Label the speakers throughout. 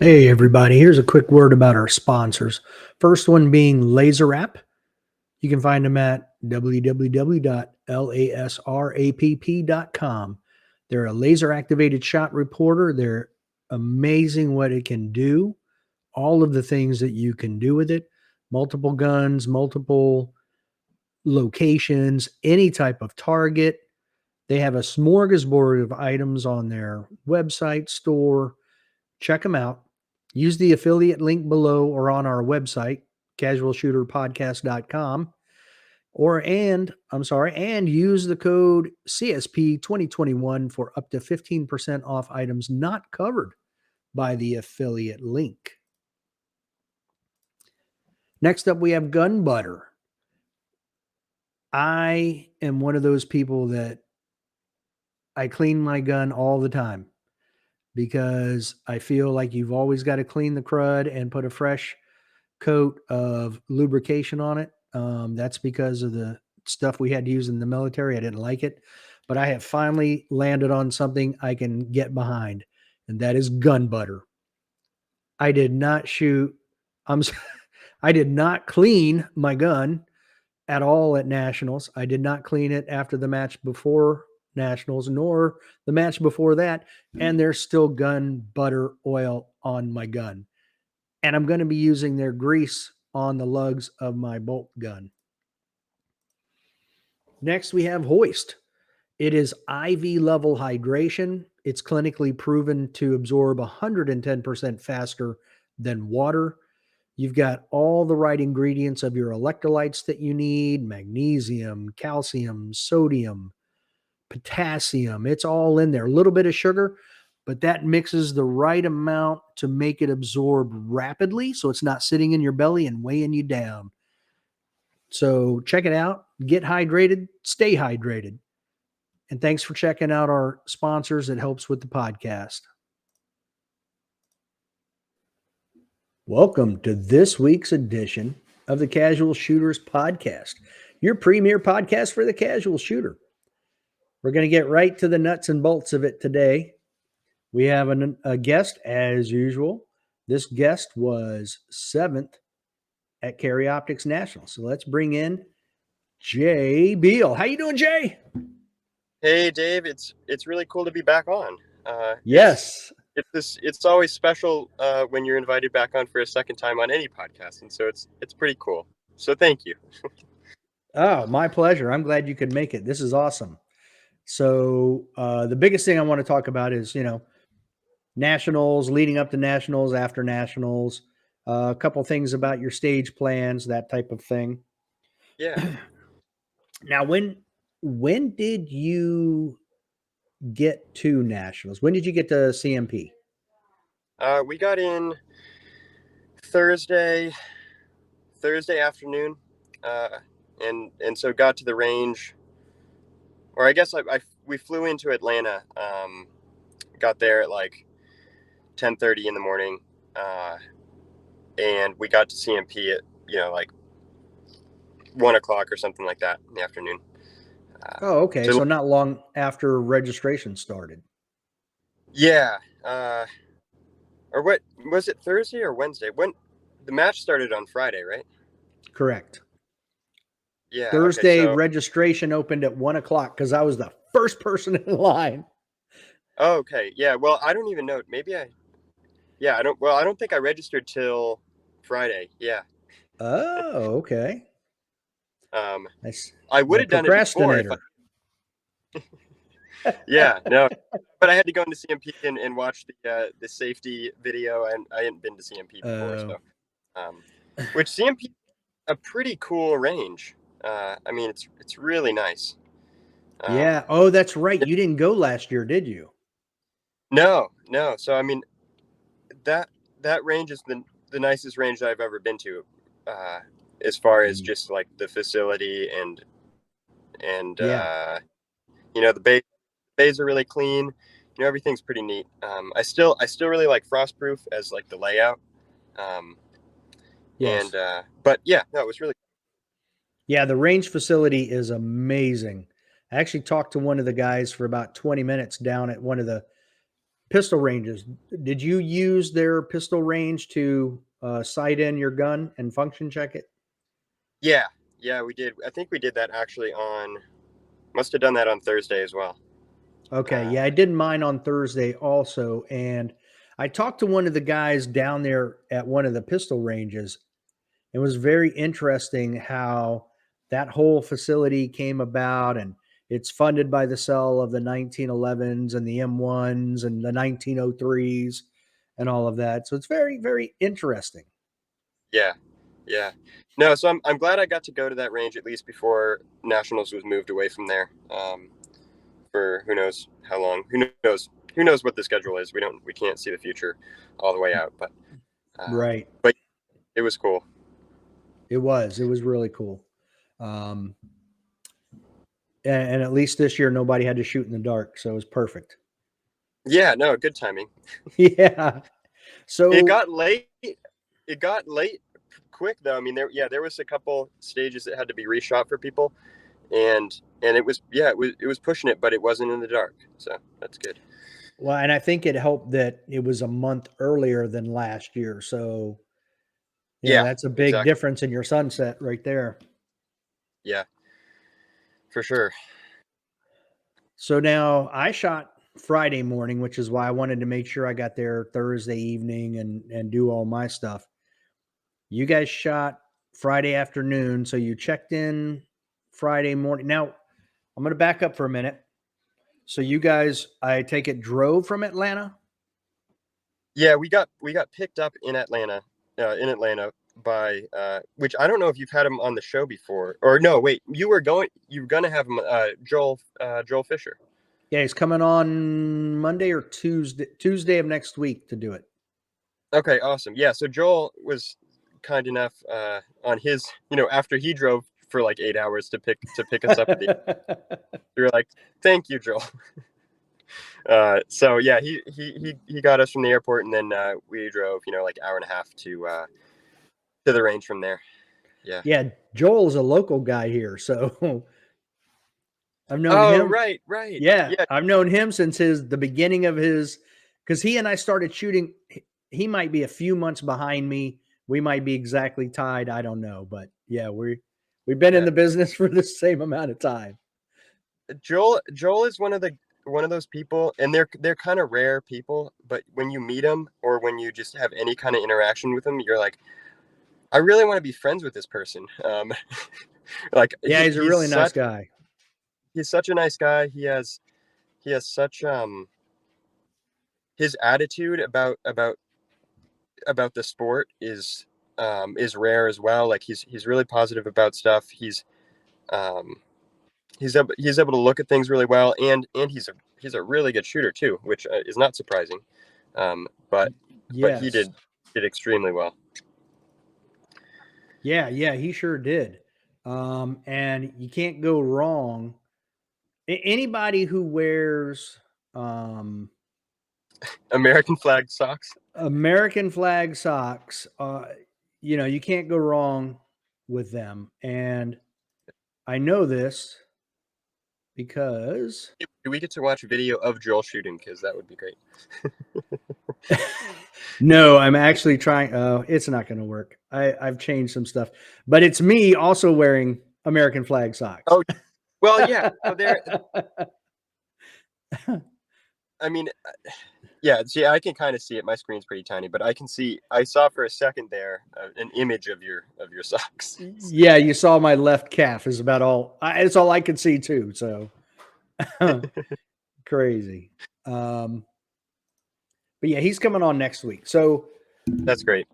Speaker 1: Hey, everybody. Here's a quick word about our sponsors. First one being Laser App. You can find them at www.lasrapp.com. They're a laser activated shot reporter. They're amazing what it can do, all of the things that you can do with it, multiple guns, multiple locations, any type of target. They have a smorgasbord of items on their website store. Check them out. Use the affiliate link below or on our website, casualshooterpodcast.com, and use the code CSP 2021 for up to 15% off items not covered by the affiliate link. Next up, we have Gun Butter. I am one of those people that I clean my gun all the time because I feel like you've always got to clean the crud and put a fresh coat of lubrication on it. That's because of the stuff we had to use in the military. I didn't like it, but I have finally landed on something I can get behind, and that is gun butter. I did not shoot. I did not clean my gun at all at nationals. I did not clean it after the match before nationals, nor the match before that. And there's still gun butter oil on my gun. And I'm going to be using their grease on the lugs of my bolt gun. Next, we have Hoist. It is IV level hydration. It's clinically proven to absorb 110% faster than water. You've got all the right ingredients of your electrolytes that you need: magnesium, calcium, sodium, potassium. It's all in there. A little bit of sugar, but that mixes the right amount to make it absorb rapidly so it's not sitting in your belly and weighing you down. So check it out. Get hydrated, stay hydrated. And thanks for checking out our sponsors. It helps with the podcast. Welcome to this week's edition of the Casual Shooters Podcast, your premier podcast for the casual shooter. We're going to get right to the nuts and bolts of it today. We have a guest as usual. This guest was 7th at Carry Optics National. So let's bring in Jay Beal. How you doing, Jay?
Speaker 2: Hey, Dave. It's really cool to be back on.
Speaker 1: Yes.
Speaker 2: It's always special when you're invited back on for a second time on any podcast, and so it's pretty cool. So thank you.
Speaker 1: Oh, my pleasure. I'm glad you could make it. This is awesome. So the biggest thing I want to talk about is, nationals, leading up to nationals, after nationals, a couple things about your stage plans, that type of thing.
Speaker 2: Yeah.
Speaker 1: Now, when did you get to nationals? When did you get to CMP?
Speaker 2: We got in Thursday afternoon, and so got to the range, or I guess we flew into Atlanta. Got there at like 10:30 in the morning, and we got to CMP at like 1 o'clock or something like that in the afternoon.
Speaker 1: Oh, okay. So not long after registration started.
Speaker 2: Yeah. Or what was it, Thursday or Wednesday? When the match started on Friday, right?
Speaker 1: Correct.
Speaker 2: Yeah.
Speaker 1: Thursday
Speaker 2: okay, so,
Speaker 1: registration opened at 1 o'clock because I was the first person in line.
Speaker 2: Oh, okay. Yeah. Well, I don't even know. Maybe I don't. Well, I don't think I registered till Friday. Yeah.
Speaker 1: Oh, okay. Nice.
Speaker 2: I would
Speaker 1: The
Speaker 2: have done it before if I.
Speaker 1: procrastinator.
Speaker 2: Yeah. No. But I had to go into CMP and watch the safety video, and I hadn't been to CMP before, so which CMP a pretty cool range. I mean, it's really nice.
Speaker 1: Yeah. Oh, that's right. You didn't go last year, did you?
Speaker 2: No. So I mean, that range is the nicest range that I've ever been to, as far as just like the facility and
Speaker 1: Yeah.
Speaker 2: the bays are really clean. Everything's pretty neat. I still really like Frostproof as like the layout.
Speaker 1: Yes.
Speaker 2: But yeah, no, it was really.
Speaker 1: Yeah, the range facility is amazing. I actually talked to one of the guys for about 20 minutes down at one of the pistol ranges. Did you use their pistol range to sight in your gun and function check it?
Speaker 2: Yeah, we did. I think we did that actually must have done that on Thursday as well.
Speaker 1: Okay, yeah, I did mine on Thursday also, and I talked to one of the guys down there at one of the pistol ranges. It was very interesting how that whole facility came about, and it's funded by the sale of the 1911s and the M1s and the 1903s and all of that. So it's very, very interesting.
Speaker 2: Yeah, yeah. No, so I'm glad I got to go to that range at least before Nationals was moved away from there. For who knows how long? Who knows what the schedule is? We can't see the future all the way out,
Speaker 1: Right.
Speaker 2: but it was cool.
Speaker 1: It was. It was really cool. Um, and at least this year, nobody had to shoot in the dark. So it was perfect.
Speaker 2: Yeah, no, good timing.
Speaker 1: Yeah.
Speaker 2: It
Speaker 1: So
Speaker 2: got late. It got late quick though. I mean, there was a couple stages that had to be reshot for people, and it was pushing it, but it wasn't in the dark, so that's good.
Speaker 1: well, and I think it helped that it was a month earlier than last year. So,
Speaker 2: Yeah,
Speaker 1: that's a big
Speaker 2: exactly.
Speaker 1: difference in your sunset right there.
Speaker 2: Yeah, for sure.
Speaker 1: So now I shot Friday morning, which is why I wanted to make sure I got there Thursday evening and do all my stuff. You guys shot Friday afternoon, so you checked in Friday morning. Now, I'm going to back up for a minute. So you guys, I take it, drove from Atlanta?
Speaker 2: Yeah, we got picked up in Atlanta, by which I don't know if you've had him on the show before, or no, wait, you were gonna have him, Joel Fisher.
Speaker 1: Yeah, he's coming on Monday or Tuesday of next week to do it.
Speaker 2: Okay, awesome. Yeah, so Joel was kind enough on his, after he drove for like 8 hours to pick us up at the. We were like, thank you, Joel. So yeah, he got us from the airport, and then we drove, like hour and a half to the range from there. Yeah.
Speaker 1: Yeah, Joel's a local guy here, so I've known
Speaker 2: Oh,
Speaker 1: him.
Speaker 2: right.
Speaker 1: Yeah,
Speaker 2: Yeah,
Speaker 1: I've known him since the beginning of his, because he and I started shooting. He might be a few months behind me. We might be exactly tied. I don't know, but yeah, we've been in
Speaker 2: yeah.
Speaker 1: the business for the same amount of time.
Speaker 2: Joel is one of those people, and they're kind of rare people, but when you meet them or when you just have any kind of interaction with them, you're like, I really want to be friends with this person. Like
Speaker 1: Yeah, he's a really nice guy.
Speaker 2: he's such a nice guy. He has such his attitude about the sport is rare as well. Like he's really positive about stuff. Um, he's able to look at things really well, and he's a really good shooter too, which is not surprising. But he
Speaker 1: Yes.
Speaker 2: did extremely well.
Speaker 1: Yeah, he sure did. And you can't go wrong. Anybody who wears um,
Speaker 2: American flag socks.
Speaker 1: American flag socks, you can't go wrong with them. And I know this because
Speaker 2: Do we get to watch a video of Joel shooting? Because that would be great.
Speaker 1: no, I'm actually trying. It's not going to work. I've changed some stuff, but it's me also wearing American flag socks.
Speaker 2: Oh, well, yeah. So there. I mean, yeah. See, I can kind of see it. My screen's pretty tiny, but I can see. I saw for a second there an image of your socks.
Speaker 1: Yeah, you saw my left calf is about all. It's all I could see too. So crazy. But yeah, he's coming on next week. So
Speaker 2: That's great.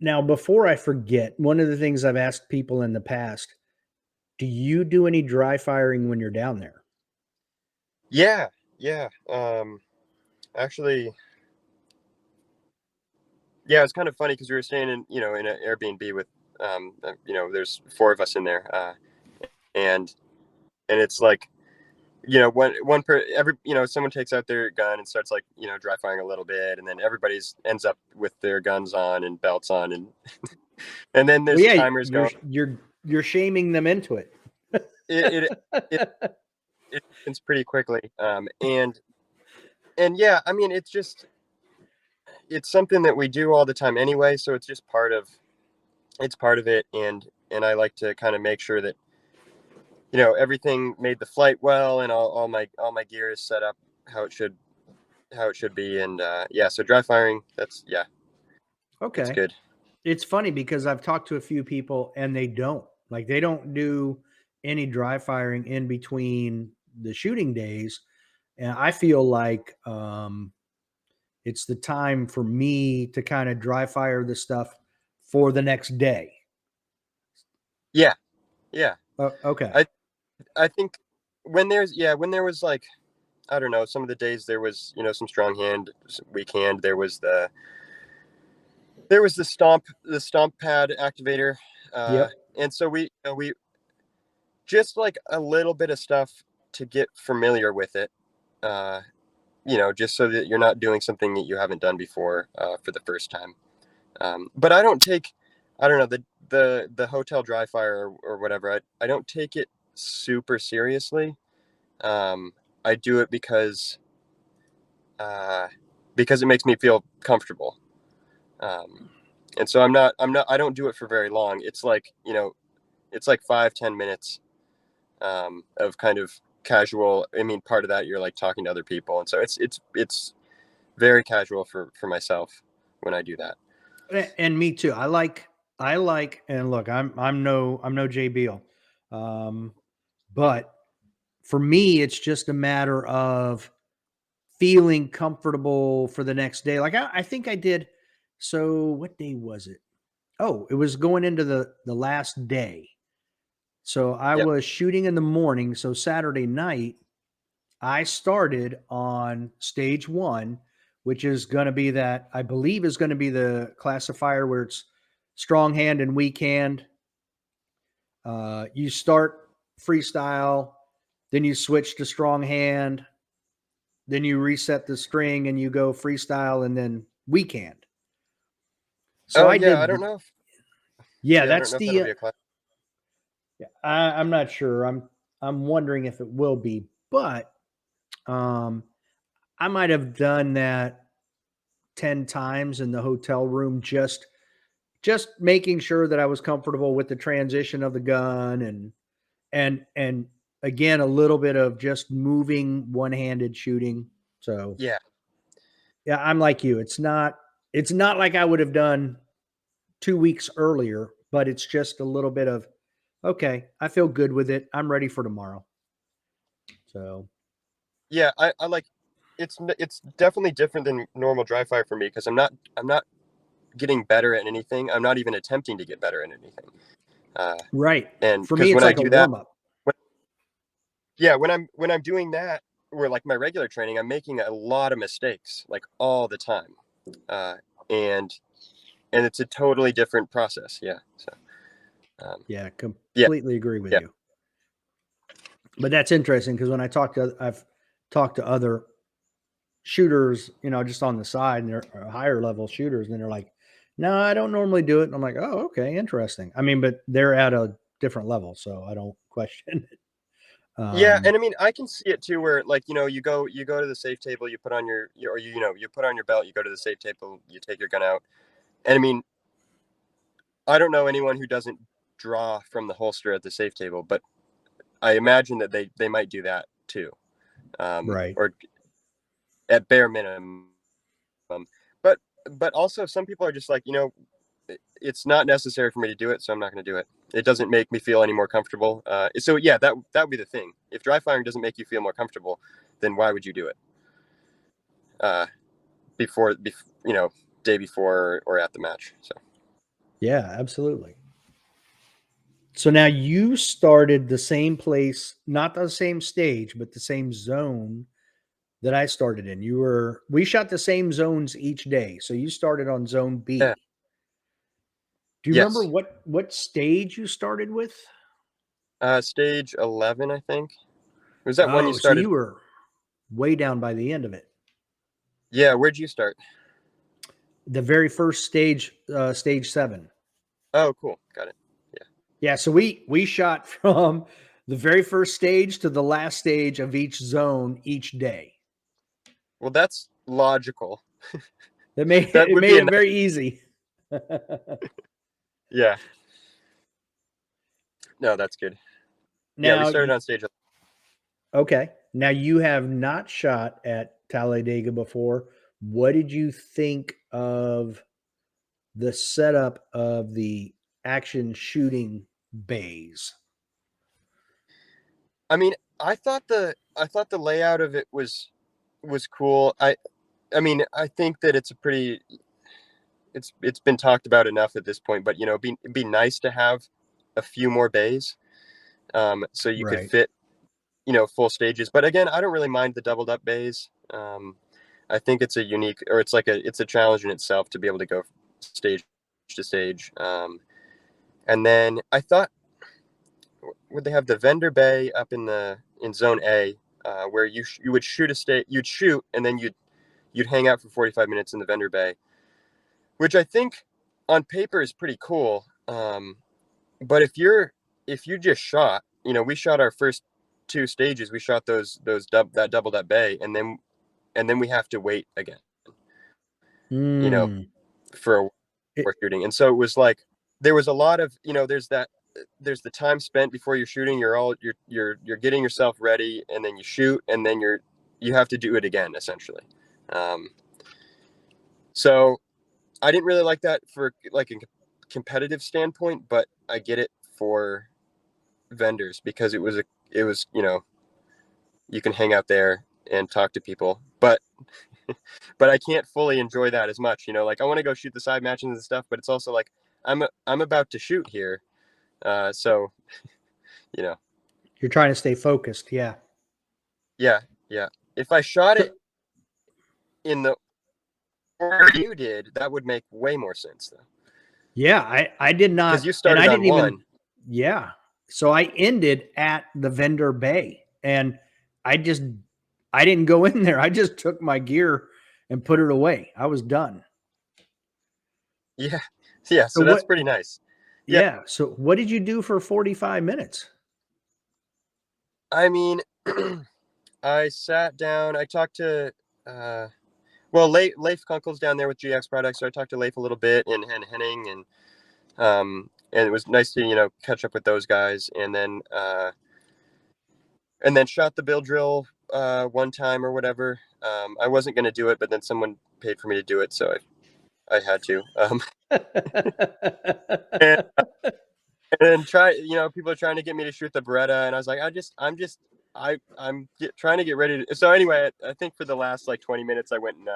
Speaker 1: now, before I forget, one of the things I've asked people in the past, do you do any dry firing when you're down there?
Speaker 2: Yeah. Actually, yeah, it's kind of funny because we were staying in an Airbnb with there's four of us in there, and it's like one per every someone takes out their gun and starts like dry firing a little bit, and then everybody's ends up with their guns on and belts on, and and then
Speaker 1: Well,
Speaker 2: there's
Speaker 1: yeah,
Speaker 2: timers
Speaker 1: you're
Speaker 2: going.
Speaker 1: you're shaming them into it.
Speaker 2: It it it, it happens pretty quickly, and And yeah, I mean, it's something that we do all the time anyway. So it's just it's part of it. And I like to kind of make sure that, everything made the flight well, and all my gear is set up how it should, be. And, yeah, so dry firing, it's
Speaker 1: Okay.
Speaker 2: good.
Speaker 1: It's funny because I've talked to a few people and they don't do any dry firing in between the shooting days. And I feel like it's the time for me to kind of dry fire the stuff for the next day.
Speaker 2: Yeah. Yeah.
Speaker 1: Okay.
Speaker 2: I, I think when there was like, I don't know, some of the days there was, some strong hand, weak hand. There was the stomp pad activator.
Speaker 1: Yep.
Speaker 2: And so we just like a little bit of stuff to get familiar with it. Uh, just so that you're not doing something that you haven't done before, for the first time. But I don't know, the hotel dry fire, or whatever. I don't take it super seriously. I do it uh, because it makes me feel comfortable. Um, and so I don't do it for very long. It's like 5-10 minutes, of kind of casual. I mean, part of that, you're like talking to other people. And so it's very casual for myself when I do that.
Speaker 1: And me too. And look, I'm no Jay Beal. Um, but for me, it's just a matter of feeling comfortable for the next day. Like I think I did. So what day was it? Oh, it was going into the last day. So I
Speaker 2: Yep.
Speaker 1: was shooting in the morning. So Saturday night, I started on stage one, which is going to be that I believe is going to be the classifier where it's strong hand and weak hand. You start freestyle, then you switch to strong hand, then you reset the string and you go freestyle and then weak hand. So
Speaker 2: Oh
Speaker 1: I
Speaker 2: yeah, I
Speaker 1: did
Speaker 2: don't
Speaker 1: the,
Speaker 2: know if
Speaker 1: yeah,
Speaker 2: yeah, I don't
Speaker 1: that's
Speaker 2: know if that'll
Speaker 1: the,
Speaker 2: be a class.
Speaker 1: I'm not sure. I'm wondering if it will be, but um, I might have done that 10 times in the hotel room, just making sure that I was comfortable with the transition of the gun and again a little bit of just moving one-handed shooting. So
Speaker 2: Yeah.
Speaker 1: yeah, I'm like you. It's not like I would have done 2 weeks earlier, but it's just a little bit of okay, I feel good with it. I'm ready for tomorrow. So
Speaker 2: Yeah, I like it's definitely different than normal dry fire for me, because I'm not getting better at anything. I'm not even attempting to get better at anything. Uh,
Speaker 1: right.
Speaker 2: and
Speaker 1: For me,
Speaker 2: because
Speaker 1: it's
Speaker 2: when I
Speaker 1: like a
Speaker 2: do that,
Speaker 1: warm up.
Speaker 2: when, yeah, when I'm doing that, where like my regular training, I'm making a lot of mistakes like all the time. Uh, and and it's a totally different process. Yeah. So,
Speaker 1: Yeah,
Speaker 2: yeah,
Speaker 1: completely agree with
Speaker 2: yeah,
Speaker 1: you. But that's interesting because I've talked to other shooters, just on the side, and they're higher level shooters, and they're like, "No, I don't normally do it." And I'm like, "Oh, okay, interesting." I mean, but they're at a different level, so I don't question it.
Speaker 2: yeah.
Speaker 1: Um,
Speaker 2: And I mean, I can see it too, where like, you go to the safe table, you put on or you put on your belt, you go to the safe table, you take your gun out. And I mean, I don't know anyone who doesn't draw from the holster at the safe table, but I imagine that they might do that too,
Speaker 1: right.
Speaker 2: or at bare minimum. But but also, some people are just like, it's not necessary for me to do it, so I'm not going to do it. It doesn't make me feel any more comfortable. So yeah, that would be the thing. If dry firing doesn't make you feel more comfortable, then why would you do it? Uh, day before, or at the match. So
Speaker 1: Yeah, absolutely. So now you started the same place, not the same stage, but the same zone that I started in. We shot the same zones each day. So you started on zone
Speaker 2: yeah,
Speaker 1: B. Do you remember
Speaker 2: yes.
Speaker 1: what stage you started with?
Speaker 2: Stage 11, I think. Was that when you
Speaker 1: Oh, so
Speaker 2: started?
Speaker 1: you were way down by the end of it.
Speaker 2: Yeah, where'd you start?
Speaker 1: The very first stage, stage 7.
Speaker 2: Oh, cool. Got it. Yeah.
Speaker 1: Yeah, so we shot from the very first stage to the last stage of each zone each day.
Speaker 2: Well, that's logical.
Speaker 1: It made
Speaker 2: That
Speaker 1: it
Speaker 2: would
Speaker 1: made
Speaker 2: be a
Speaker 1: it very easy.
Speaker 2: yeah. No, that's good. Yeah, we
Speaker 1: Now,
Speaker 2: started on stage.
Speaker 1: okay. Now you have not shot at Talladega before. What did you think of the setup of the action shooting bays?
Speaker 2: I mean, I thought the layout of it was cool. I mean, I think that it's been talked about enough at this point, but it'd be nice to have a few more bays, so you could
Speaker 1: Right.
Speaker 2: fit full stages. But again, I don't really mind the doubled up bays. I think it's a unique, or it's a challenge in itself to be able to go stage to stage. And then I thought, would they have the vendor bay up in zone A, where you would you'd shoot, and then you'd hang out for 45 minutes in the vendor bay, which I think on paper is pretty cool. But if you just shot, we shot our first two stages. We shot that doubled up bay, and then we have to wait again, you know,
Speaker 1: Mm.
Speaker 2: for
Speaker 1: It,
Speaker 2: shooting. And so it was like there was a lot of there's the time spent before you're shooting. You're getting yourself ready, and then you shoot, and then you have to do it again essentially. Um, so I didn't really like that for like a competitive standpoint, but I get it for vendors because it was you can hang out there and talk to people, but I can't fully enjoy that as much. Like I want to go shoot the side matches and stuff, but it's also like I'm about to shoot here, so you know,
Speaker 1: you're trying to stay focused. Yeah.
Speaker 2: yeah, yeah. If I shot
Speaker 1: So,
Speaker 2: it in the order you did, that would make way more sense though,
Speaker 1: yeah, I did
Speaker 2: because
Speaker 1: not,
Speaker 2: you
Speaker 1: and
Speaker 2: started
Speaker 1: I
Speaker 2: on
Speaker 1: didn't even,
Speaker 2: one.
Speaker 1: yeah. So I ended at the vendor bay, and I just, I didn't go in there. I just took my gear and put it away. I was done.
Speaker 2: Yeah, yeah.
Speaker 1: So
Speaker 2: So that's
Speaker 1: what,
Speaker 2: pretty nice. Yeah,
Speaker 1: yeah. So what did you do for 45 minutes?
Speaker 2: I mean, I sat down. I talked to. Well, Leif Kunkel's down there with GX Products, so I talked to Leif a little bit, and Henning, and it was nice to catch up with those guys, and then shot the bill drill one time or whatever. I wasn't going to do it, but then someone paid for me to do it, so I had to. And, and then people are trying to get me to shoot the Beretta, and I was like, trying to get ready to. So anyway, I think for the last like 20 minutes, I went and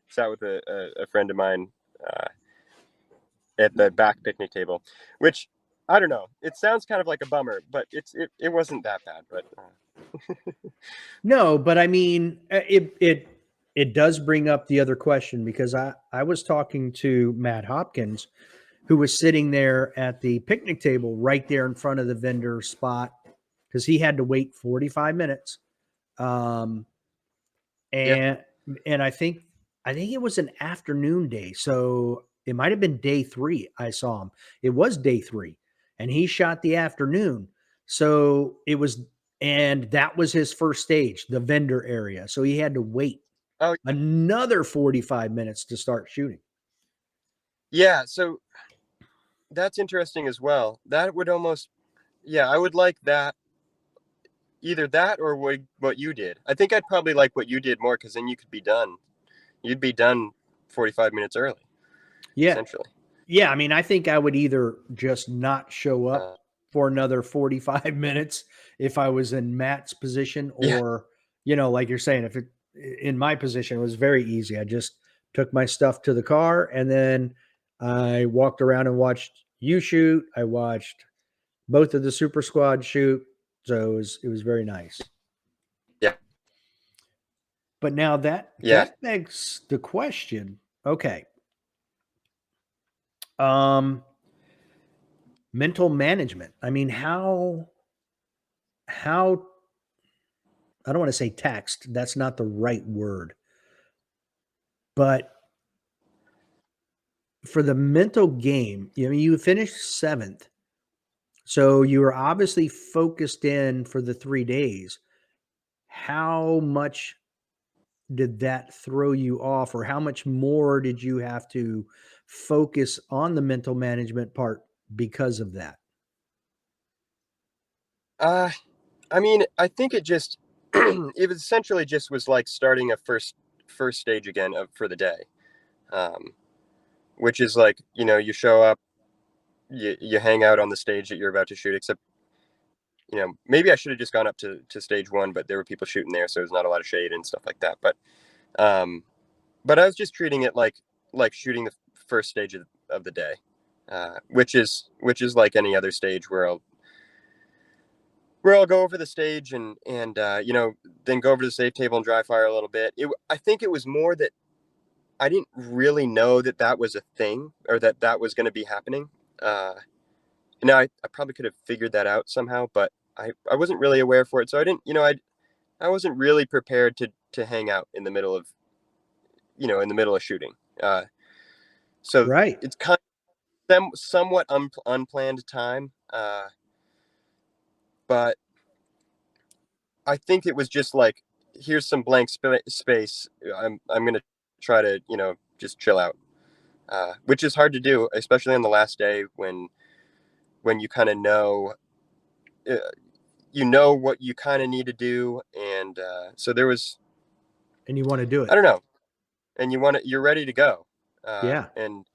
Speaker 2: sat with a friend of mine at the back picnic table, which I don't know. It sounds kind of like a bummer, but it wasn't that bad. But
Speaker 1: No, but I mean, it does bring up the other question, because I was talking to Matt Hopkins, who was sitting there at the picnic table right there in front of the vendor spot, because he had to wait 45 minutes. Um,
Speaker 2: yeah,
Speaker 1: and I think it was an afternoon day, so it might have been day 3. I saw him. It was day 3, and he shot the afternoon. So it was, and that was his first stage, the vendor area. So he had to wait
Speaker 2: oh
Speaker 1: another 45 minutes to start shooting.
Speaker 2: yeah. So that's interesting as well. That would almost, yeah, I would like that. Either that or what you did. I think I'd probably like what you did more because then you could be done. You'd be done 45 minutes early,
Speaker 1: Yeah.
Speaker 2: essentially.
Speaker 1: Yeah, I mean, I think I would either just not show up
Speaker 2: Uh,
Speaker 1: for another 45 minutes if I was in Matt's position,
Speaker 2: yeah,
Speaker 1: or, like you're saying, if it in my position, it was very easy. I just took my stuff to the car, and then I walked around and watched you shoot. I watched both of the Super Squad shoot. So it was very nice.
Speaker 2: yeah,
Speaker 1: But now that
Speaker 2: yeah.
Speaker 1: that begs the question. Okay. Um Mental management. I mean, how I don't want to say taxed, that's not the right word. But for the mental game, you finished 7th. So you were obviously focused in for the 3 days. How much did that throw you off, or how much more did you have to focus on the mental management part because of that?
Speaker 2: Uh, I mean, I think it just it was essentially just was like starting a first stage again for the day, um, which is like, you show up, you hang out on the stage that you're about to shoot. Except, maybe I should have just gone up to stage one, but there were people shooting there, so there's not a lot of shade and stuff like that. Um, but I was just treating it like shooting the first stage of the day, which is like any other stage where I'll go over the stage and then go over to the safe table and dry fire a little bit. I think it was more that I didn't really know that was a thing, or that was going to be happening. Uh, Now I probably could have figured that out somehow, but I wasn't really aware for it. So I didn't, I wasn't really prepared to hang out in the middle of shooting. So
Speaker 1: Right.
Speaker 2: it's kind of somewhat unplanned time. But I think it was just like, here's some blank space. I'm going to try to, just chill out, which is hard to do, especially on the last day when you kind of uh, know what you kind of need to do. And so there was,
Speaker 1: And you want to do
Speaker 2: I
Speaker 1: it.
Speaker 2: don't know, and you're ready to go.
Speaker 1: Yeah.
Speaker 2: And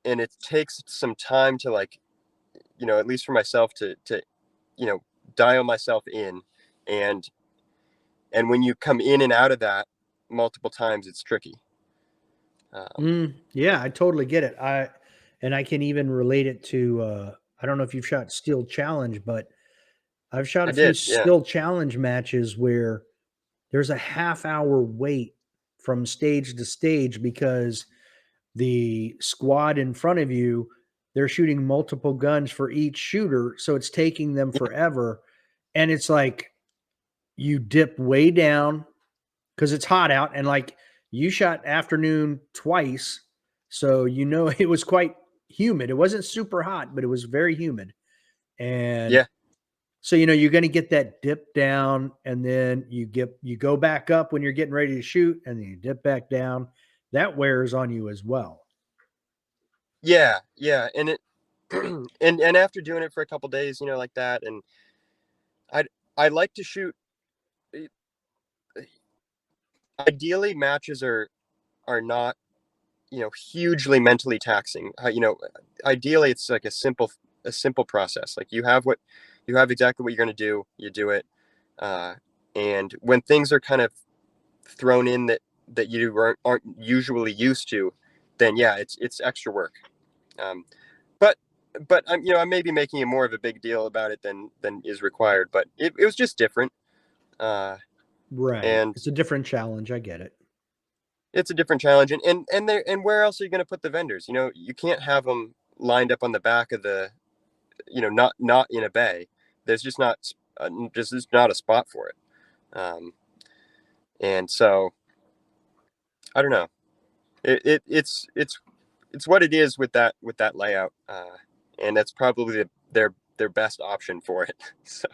Speaker 2: it takes some time to, like, at least for myself, to you know dial myself in. And and when you come in and out of that multiple times, it's tricky.
Speaker 1: Yeah, I totally get it. I can even relate it to I don't know if you've shot Steel Challenge, but I've shot
Speaker 2: I
Speaker 1: a few
Speaker 2: did, yeah.
Speaker 1: Steel Challenge matches where there's a half hour wait from stage to stage because the squad in front of you, they're shooting multiple guns for each shooter, so it's taking them forever. And it's like you dip way down because it's hot out, and like you shot afternoon twice, so it was quite humid. It wasn't super hot, but it was very humid. And
Speaker 2: Yeah,
Speaker 1: so you're going to get that dip down, and then you go back up when you're getting ready to shoot, and then you dip back down. That wears on you as well.
Speaker 2: yeah. And it and after doing it for a couple days, like that. And i I like to shoot. Ideally, matches are not, hugely mentally taxing. Ideally, it's like a simple process. Like, you have exactly what you're going to do, you do it. uh, and when things are kind of thrown in that you aren't usually used to, then yeah, it's extra work. um, but I may be making more of a big deal about it than is required, but it was just different. uh,
Speaker 1: Right.
Speaker 2: and
Speaker 1: It's a different challenge. I get it.
Speaker 2: it's a different challenge. And where else are you going to put the vendors? You can't have them lined up on the back of the, not in a bay. There's just not a spot for it. And so I don't know. It's what it is with that layout. And that's probably their best option for it. So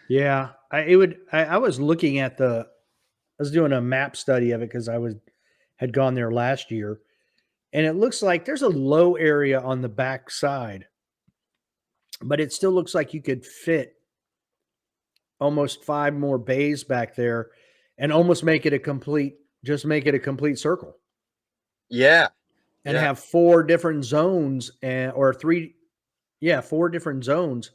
Speaker 1: Yeah. I was looking at I was doing a map study of it because had gone there last year, and it looks like there's a low area on the back side, but it still looks like you could fit almost 5 more bays back there and almost make it a complete circle
Speaker 2: yeah,
Speaker 1: and
Speaker 2: yeah,
Speaker 1: have 4 different zones, and or 3, yeah, 4 different zones.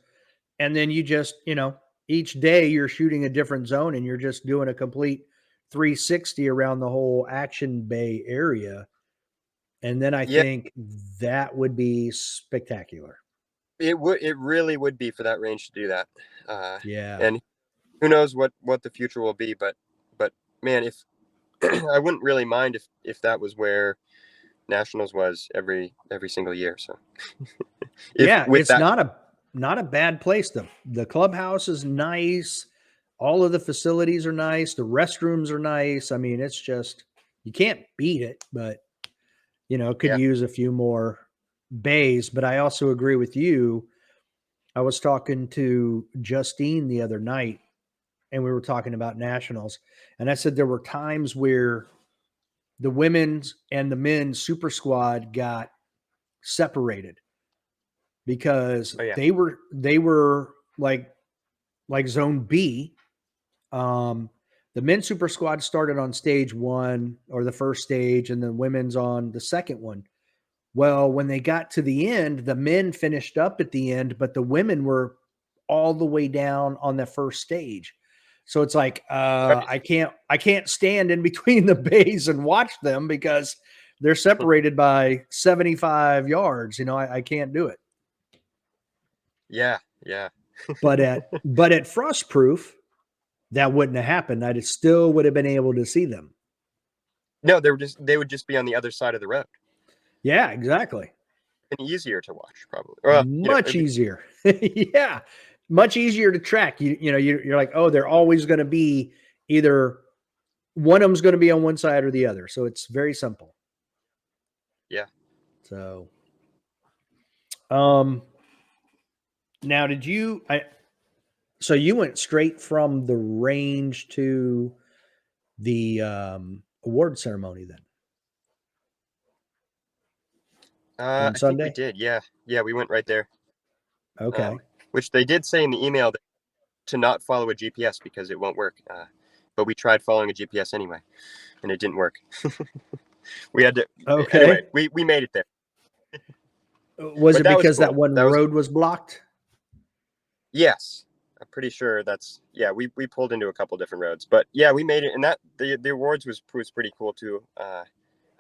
Speaker 1: And then each day you're shooting a different zone, and you're just doing a complete 360 around the whole action bay area. And then I
Speaker 2: yeah.
Speaker 1: think that would be spectacular.
Speaker 2: It really would be for that range to do that. uh,
Speaker 1: Yeah.
Speaker 2: and who knows what the future will be, but man, if I wouldn't really mind if that was where nationals was every single year. So if
Speaker 1: Yeah,
Speaker 2: with
Speaker 1: it's
Speaker 2: that,
Speaker 1: not a bad place. The clubhouse is nice. All of the facilities are nice. The restrooms are nice. I mean, it's just you can't beat it, but could
Speaker 2: yeah,
Speaker 1: use a few more bays. But I also agree with you. I was talking to Justine the other night, and we were talking about nationals, and I said there were times where the women's and the men's super squad got separated because
Speaker 2: Oh yeah.
Speaker 1: they were like zone B. The men's super squad started on stage 1 or the first stage, and the women's on the second one. Well, when they got to the end, the men finished up at the end, but the women were all the way down on the first stage. So it's like
Speaker 2: Right.
Speaker 1: I can't stand in between the bays and watch them because they're separated by 75 yards. I can't do it.
Speaker 2: Yeah. Yeah.
Speaker 1: But at Frostproof, that wouldn't have happened. I still would have been able to see them.
Speaker 2: No, they would just be on the other side of the road.
Speaker 1: Yeah, exactly.
Speaker 2: And easier to watch, probably.
Speaker 1: Much easier. Yeah, much easier to track. You're like, oh, they're always going to be either one of them's going to be on one side or the other. So it's very simple.
Speaker 2: Yeah.
Speaker 1: So, now so you went straight from the range to the award ceremony then on
Speaker 2: I think we
Speaker 1: Sunday?
Speaker 2: did. Yeah. Yeah, we went right there.
Speaker 1: Okay.
Speaker 2: Which they did say in the email to not follow a GPS because it won't work. But we tried following a GPS anyway, and it didn't work. We had to.
Speaker 1: Okay.
Speaker 2: Anyway, we made it there.
Speaker 1: Was it because
Speaker 2: cool.
Speaker 1: that one road was blocked?
Speaker 2: Yes, I'm pretty sure we pulled into a couple different roads, but yeah, we made it, and that the awards was pretty cool too. I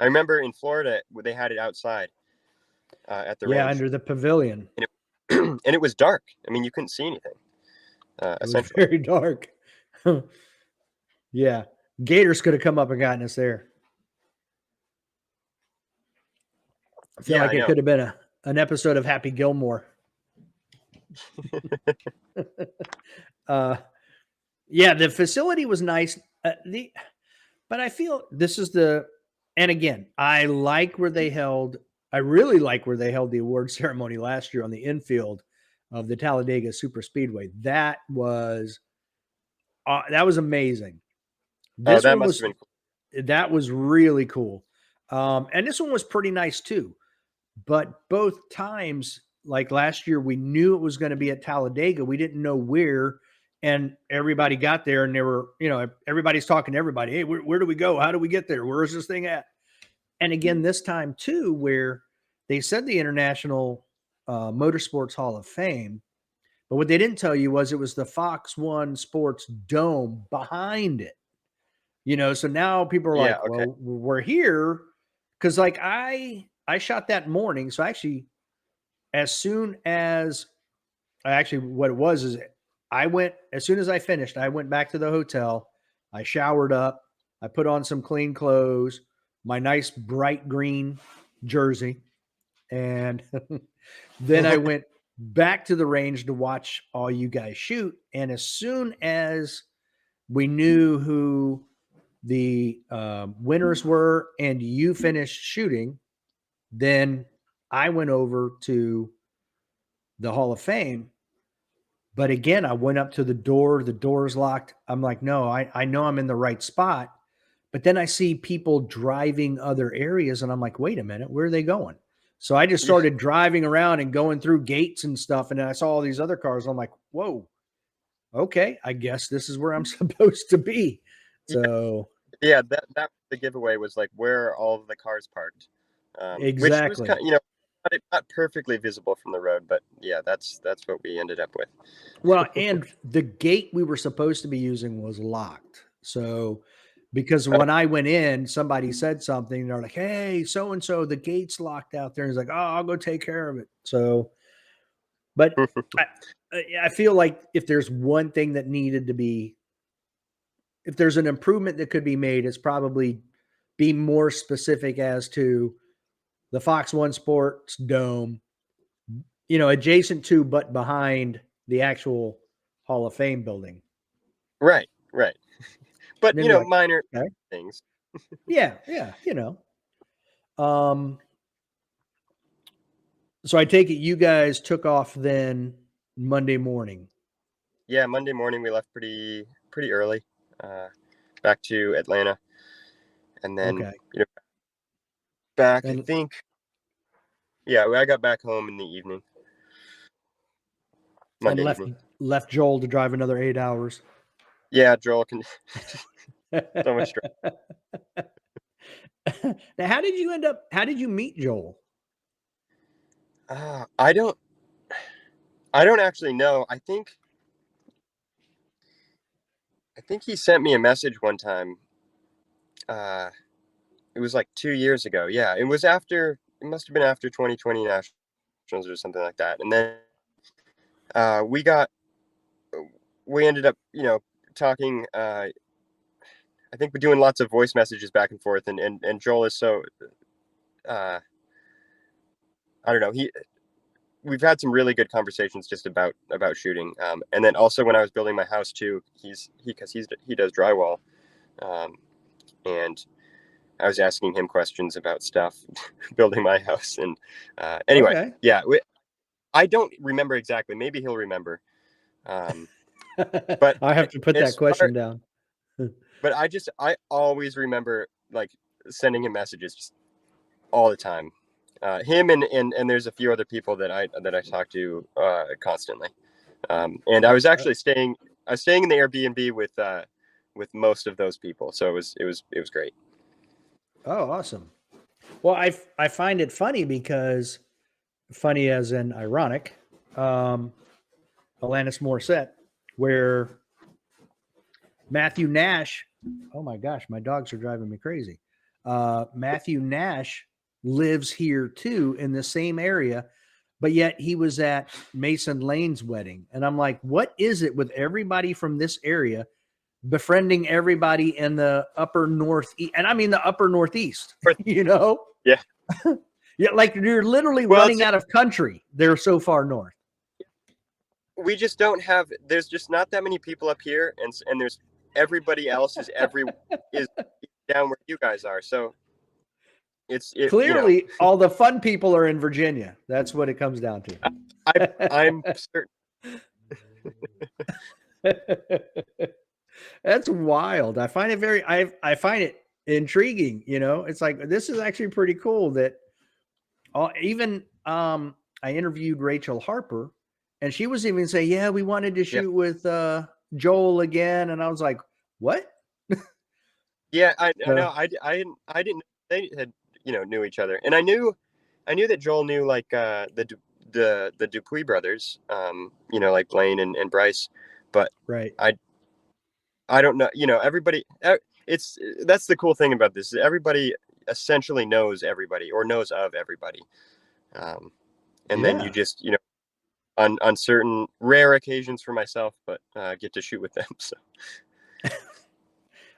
Speaker 2: remember in Florida they had it outside at the range.
Speaker 1: Under the pavilion,
Speaker 2: and it was dark. I mean, you couldn't see anything.
Speaker 1: It was very dark. Yeah, Gators could have come up and gotten us there. I feel like it could have been an episode of Happy Gilmore. Yeah, the facility was nice. But I feel this is and again, I really like where they held the award ceremony last year on the infield of the Talladega Super Speedway. That was amazing. This
Speaker 2: that
Speaker 1: one
Speaker 2: must have been
Speaker 1: cool. That was really cool. And this one was pretty nice too. But both times, like last year, we knew it was going to be at Talladega. We didn't know where. And everybody got there and they were, everybody's talking to everybody. Hey, where do we go? How do we get there? Where is this thing at? And again, this time too, where they said the International Motorsports Hall of Fame, but what they didn't tell you was it was the Fox One Sports Dome behind it. So now people are like,
Speaker 2: okay.
Speaker 1: well, we're here. Cause like I shot that morning. So actually, what it was is as soon as I finished, I went back to the hotel. I showered up. I put on some clean clothes, my nice bright green jersey. And then I went back to the range to watch all you guys shoot. And as soon as we knew who the winners were and you finished shooting, then I went over to the Hall of Fame. But again, I went up to the door's locked. I'm like, no, I know I'm in the right spot. But then I see people driving other areas and I'm like, wait a minute, where are they going? So I just started driving around and going through gates and stuff. And then I saw all these other cars. I'm like, whoa, okay, I guess this is where I'm supposed to be. So
Speaker 2: yeah, that the giveaway was like where are all of the cars parked.
Speaker 1: Exactly.
Speaker 2: Which was not perfectly visible from the road, but yeah, that's what we ended up with.
Speaker 1: Well, and the gate we were supposed to be using was locked. So because when I went in, somebody said something, they're like, hey, so-and-so, the gate's locked out there. And he's like, oh, I'll go take care of it. So, but I feel like if there's one thing that needed to be, if there's an improvement that could be made, it's probably be more specific as to the Fox One Sports Dome, adjacent to, but behind the actual Hall of Fame building.
Speaker 2: Right. But,
Speaker 1: like,
Speaker 2: minor things.
Speaker 1: Yeah. So I take it you guys took off then Monday morning.
Speaker 2: Yeah, Monday morning we left pretty early, back to Atlanta, and then
Speaker 1: Okay.
Speaker 2: back. I
Speaker 1: And
Speaker 2: think, yeah, I got back home in the evening,
Speaker 1: and
Speaker 2: Monday evening.
Speaker 1: left Joel to drive another 8 hours.
Speaker 2: Yeah, Joel can so much stress.
Speaker 1: Now, how did you meet Joel?
Speaker 2: I don't actually know. I think he sent me a message one time. Uh, it was like 2 years ago. Yeah, it must have been after 2020 nationals or something like that. And then uh, we got we ended up talking. I think we're doing lots of voice messages back and forth, and Joel is so uh, I don't know. We've had some really good conversations just about shooting. And then also when I was building my house too, he does drywall, um, and I was asking him questions about stuff building my house. And anyway,
Speaker 1: Okay.
Speaker 2: yeah, I don't remember exactly. Maybe he'll remember. Um, but
Speaker 1: I have to put that
Speaker 2: as far
Speaker 1: question down.
Speaker 2: but I always remember like sending him messages just all the time. Him and there's a few other people that I talk to constantly. And I was
Speaker 1: Uh,
Speaker 2: actually staying in the Airbnb with most of those people, so it was great.
Speaker 1: oh, awesome. Well, I find it funny because funny as in ironic. Um, Alanis Morissette, where Matthew Nash. Oh my gosh, my dogs are driving me crazy. Matthew Nash lives here too in the same area, but yet he was at Mason Lane's wedding. And I'm like, what is it with everybody from this area befriending everybody in the upper northeast? And I mean the upper northeast, you know?
Speaker 2: Yeah.
Speaker 1: Yeah, like you're literally
Speaker 2: Well, it's
Speaker 1: running
Speaker 2: just
Speaker 1: out of country. They're so far north.
Speaker 2: we just don't have. There's just not that many people up here, and there's everybody else is down where you guys are. So
Speaker 1: Clearly, all the fun people are in Virginia. That's what it comes down
Speaker 2: I'm
Speaker 1: to.
Speaker 2: certain.
Speaker 1: That's wild. I find it I find it intriguing, you know. It's like this is actually pretty cool that even I interviewed Rachel Harper and she was even saying, "Yeah, we wanted to
Speaker 2: Yeah,
Speaker 1: shoot with Joel again." And I was like, "What?"
Speaker 2: yeah. I
Speaker 1: Uh,
Speaker 2: know. I didn't know they had knew each other, and I knew that Joel knew like the Dupuis brothers, like Blaine and Bryce, but
Speaker 1: right.
Speaker 2: I I don't know. Everybody. It's That's the cool thing about this. Everybody essentially knows everybody or knows of everybody, um, and then you
Speaker 1: Yeah.
Speaker 2: just on certain rare occasions for myself, but get to shoot with them. So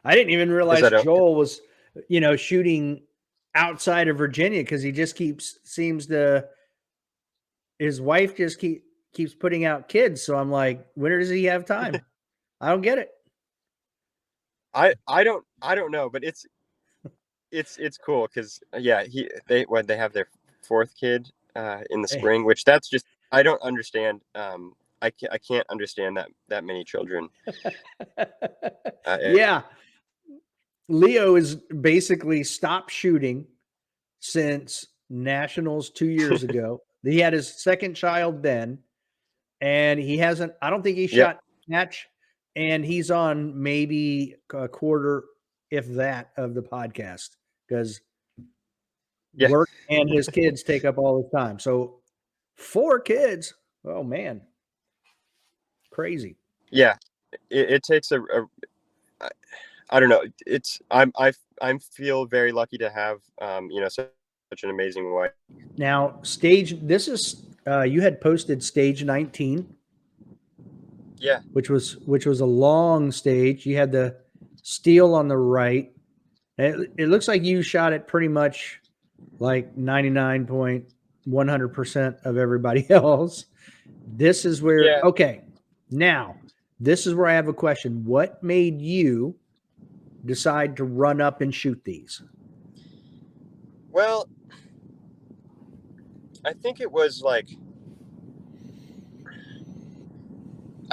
Speaker 1: I didn't even
Speaker 2: because
Speaker 1: realize
Speaker 2: I don't.
Speaker 1: Joel was, shooting outside of Virginia because he just seems to his wife just keeps putting out kids. So I'm like, when does he have time? I don't get it.
Speaker 2: I don't know, but it's cool because yeah they have their fourth kid in the spring, which that's just I don't understand. I can't understand that many children. Uh, eh,
Speaker 1: Yeah, Leo is basically stopped shooting since nationals 2 years ago. He had his second child then, and he hasn't. I don't think he
Speaker 2: yep.
Speaker 1: shot match, and he's on maybe a quarter, if that, of the podcast because
Speaker 2: Yeah.
Speaker 1: work and his kids take up all his time. So 4 kids. Oh man, crazy.
Speaker 2: Yeah, it takes I I don't know. I'm feel very lucky to have such an amazing wife.
Speaker 1: Now, stage this is you had posted stage 19,
Speaker 2: Yeah,
Speaker 1: which was a long stage. You had the steel on the right. It looks like you shot it pretty much like 99.100% of everybody else. This is where
Speaker 2: yeah.
Speaker 1: okay. Now, this is where I have a question. What made you decide to run up and shoot these?
Speaker 2: Well, I think it was like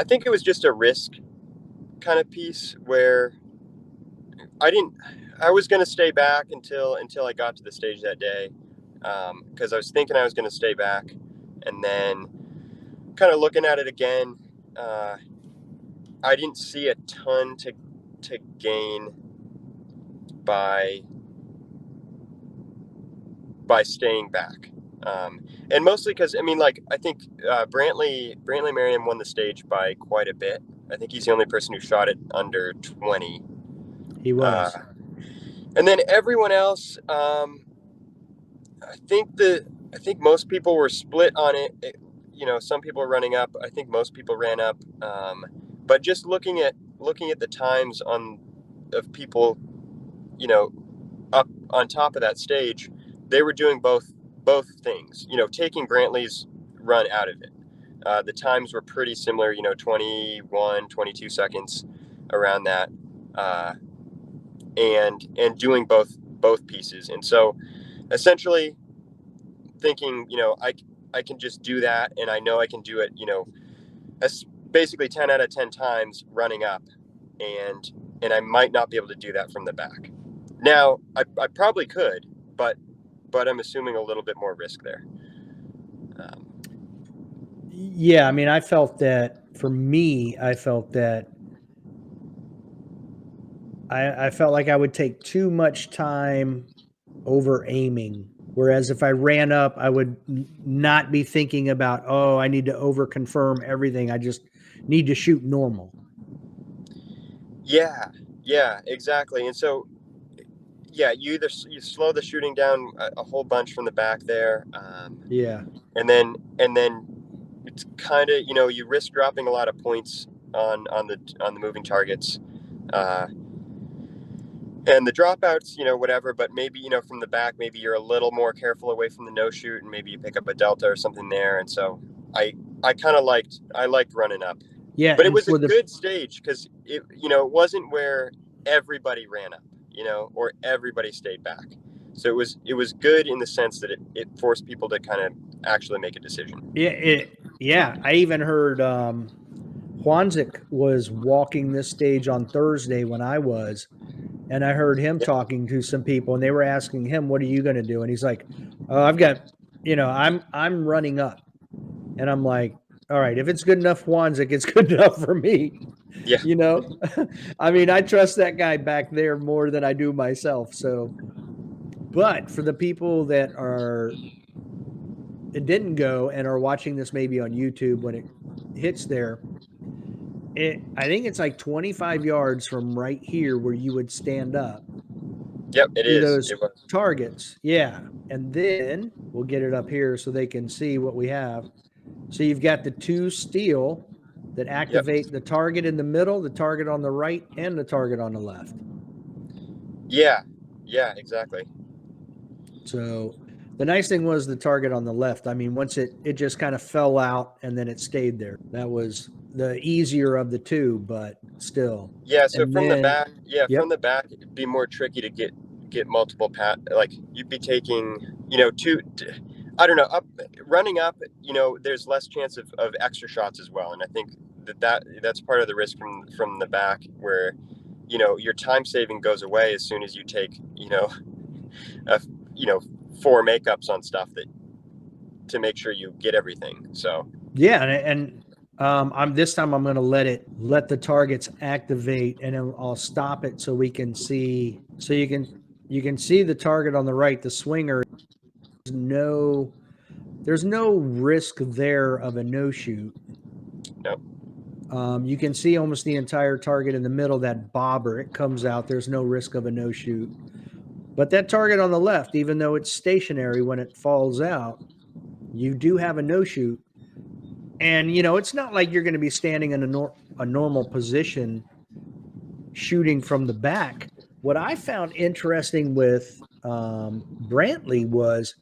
Speaker 2: I think it was just a risk kind of piece where I was going to stay back until I got to the stage that day, because I was thinking I was going to stay back, and then kind of looking at it again, I didn't see a ton to gain by staying back, and mostly because I mean, like, I think Brantley Merriam won the stage by quite a bit. I think he's the only person who shot it under 20.
Speaker 1: He was.
Speaker 2: And then everyone else, I think most people were split on it. You know, some people were running up. I think most people ran up. But just looking at the times of people, you know, up on top of that stage, they were doing both things. You know, taking Brantley's run out of it. The times were pretty similar. You know, 21, 22 seconds, around that. And doing both pieces. And so essentially thinking, you know, I can just do that, and I know I can do it, you know, basically 10 out of 10 times running up, and I might not be able to do that from the back. Now I probably could, but I'm assuming a little bit more risk there.
Speaker 1: Yeah, I mean, I felt that for me, I felt like I would take too much time over aiming. Whereas if I ran up, I would not be thinking about, oh, I need to over confirm everything. I just need to shoot normal.
Speaker 2: Yeah, exactly. And so, yeah, you slow the shooting down a whole bunch from the back there.
Speaker 1: Yeah.
Speaker 2: And then it's kind of, you know, you risk dropping a lot of points on the moving targets, and the dropouts, you know, whatever. But maybe, you know, from the back, maybe you're a little more careful away from the no shoot, and maybe you pick up a delta or something there. And so I kind of liked running up.
Speaker 1: Yeah,
Speaker 2: but it was a good stage because it, you know, it wasn't where everybody ran up, you know, or everybody stayed back. So it was good in the sense that it forced people to kind of actually make a decision.
Speaker 1: Yeah. I even heard Juanzik was walking this stage on Thursday when I was, and I heard him talking to some people, and they were asking him, "What are you going to do?" And he's like, "Oh, I've got, you know, I'm running up," and I'm like, "All right, if it's good enough, Juanzik, it's good enough for me."
Speaker 2: Yeah.
Speaker 1: You know, I mean, I trust that guy back there more than I do myself. So, but for the people that it didn't go and are watching this maybe on YouTube when it hits there, I think it's like 25 yards from right here where you would stand up.
Speaker 2: Yep, it
Speaker 1: To
Speaker 2: is.
Speaker 1: those
Speaker 2: It was.
Speaker 1: targets. Yeah. And then we'll get it up here so they can see what we have. So you've got the two steel that activate the target in the middle, the target on the right, and the target on the left.
Speaker 2: Yeah, exactly.
Speaker 1: So the nice thing was the target on the left. I mean, once it just kind of fell out and then it stayed there. That was the easier of the two, but still.
Speaker 2: Yeah, so
Speaker 1: And
Speaker 2: from the
Speaker 1: then,
Speaker 2: back,
Speaker 1: yep.
Speaker 2: from the back, it'd be more tricky to get multiple like you'd be taking, you know, I don't know, running up, you know, there's less chance of extra shots as well. And I think that's part of the risk from the back, where, you know, your time saving goes away as soon as you take, you know, you know, 4 makeups on stuff to make sure you get everything. So
Speaker 1: yeah, and I'm this time I'm going to let the targets activate, and then I'll stop it so we can see. So you can see the target on the right, the swinger. There's no risk there of a no shoot.
Speaker 2: no.
Speaker 1: You can see almost the entire target in the middle. That bobber, it comes out. There's no risk of a no shoot. But that target on the left, even though it's stationary when it falls out, you do have a no shoot. And, you know, it's not like you're going to be standing in a normal position shooting from the back. What I found interesting with Brantley was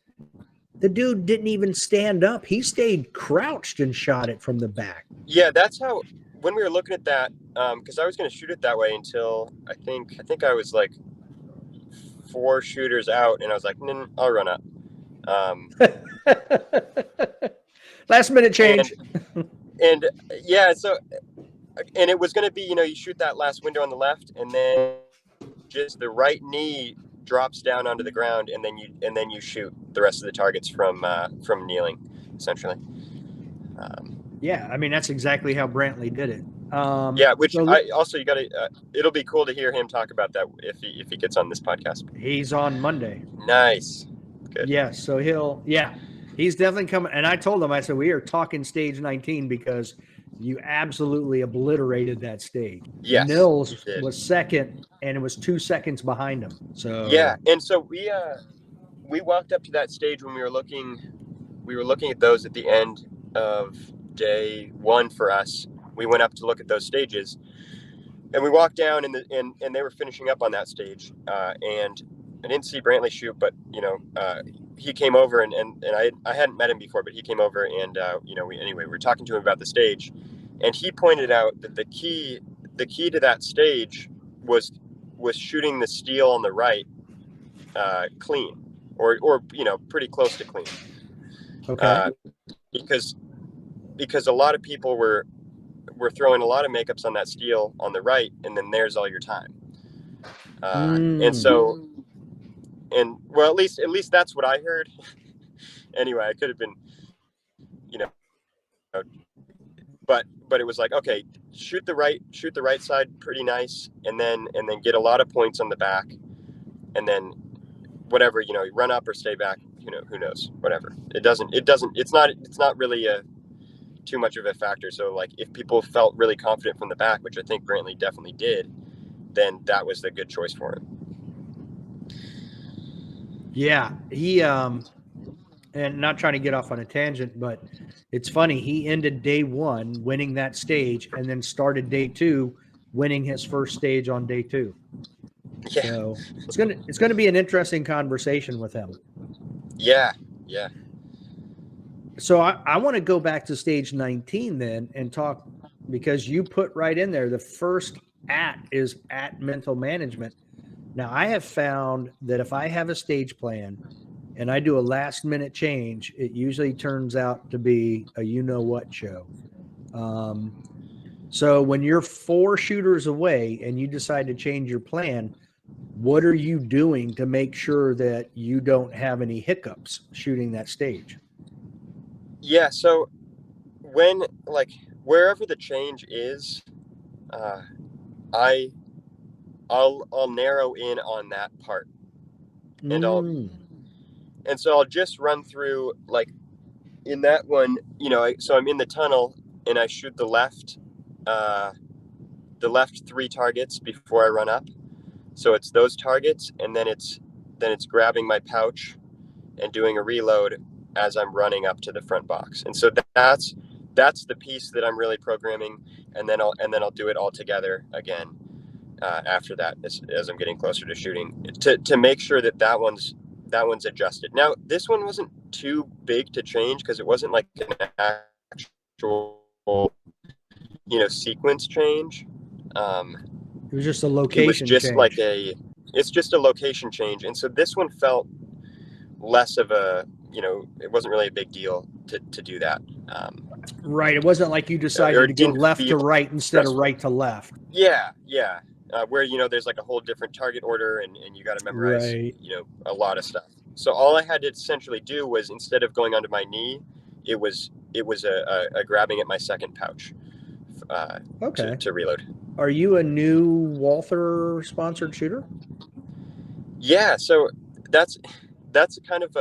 Speaker 1: the dude didn't even stand up. He stayed crouched and shot it from the back.
Speaker 2: Yeah, that's how, when we were looking at that, because I was going to shoot it that way until I think I was like 4 shooters out, and I was like, I'll run up.
Speaker 1: Last minute change.
Speaker 2: And yeah, so and it was going to be, you shoot that last window on the left, and then just the right knee drops down onto the ground, and then you shoot the rest of the targets from kneeling, essentially.
Speaker 1: Yeah, I mean, that's exactly how Brantley did it.
Speaker 2: Which you got to. It'll be cool to hear him talk about that if he gets on this podcast.
Speaker 1: He's on Monday.
Speaker 2: Nice. Good.
Speaker 1: Yeah, so he's definitely coming. And I told him, I said, we are talking stage 19 because you absolutely obliterated that stage.
Speaker 2: Yes,
Speaker 1: Nils was second, and it was 2 seconds behind him. So
Speaker 2: yeah, and so we walked up to that stage when we were looking at those at the end of day 1 for us. We went up to look at those stages, and we walked down, and they were finishing up on that stage, and I didn't see Brantley shoot, but he came over, and I hadn't met him before, but he came over, and we were talking to him about the stage, and he pointed out that the key to that stage was shooting the steel on the right clean, or pretty close to clean.
Speaker 1: Okay.
Speaker 2: Because a lot of people were throwing a lot of makeups on that steel on the right, and then there's all your time. And so, well, at least that's what I heard. Anyway, I could have been, but it was like, okay, shoot the right side pretty nice, and then get a lot of points on the back, and then whatever, run up or stay back, who knows, whatever. It's not really too much of a factor. So like, if people felt really confident from the back, which I think Brantley definitely did, then that was the good choice for him.
Speaker 1: Yeah, he and not trying to get off on a tangent, but it's funny, he ended day 1 winning that stage, and then started day 2 winning his first stage on day 2. Yeah. So it's gonna be an interesting conversation with him.
Speaker 2: Yeah.
Speaker 1: So I want to go back to stage 19 then and talk, because you put right in there, the first is at mental management. Now, I have found that if I have a stage plan and I do a last minute change, it usually turns out to be a you-know-what show. So when you're 4 shooters away and you decide to change your plan, what are you doing to make sure that you don't have any hiccups shooting that stage?
Speaker 2: Yeah, so when, like, wherever the change is, I'll narrow in on that part, and so I'll just run through, like, in that one, so I'm in the tunnel and I shoot the left 3 targets before I run up. So it's those targets, and then it's grabbing my pouch and doing a reload as I'm running up to the front box. And so that's the piece that I'm really programming, and then I'll do it all together again after that, as I'm getting closer to shooting, to make sure that one's adjusted. Now, this one wasn't too big to change because it wasn't like an actual sequence change.
Speaker 1: It was just a location change.
Speaker 2: It's just a location change. And so this one felt less of a, it wasn't really a big deal to do that.
Speaker 1: Right. It wasn't like you decided to go left to right instead of right to left.
Speaker 2: Yeah. Where, there's like a whole different target order, and you got to memorize, a lot of stuff. So all I had to essentially do was, instead of going onto my knee, it was a grabbing at my second pouch to reload.
Speaker 1: Are you a new Walther sponsored shooter?
Speaker 2: Yeah, so that's kind of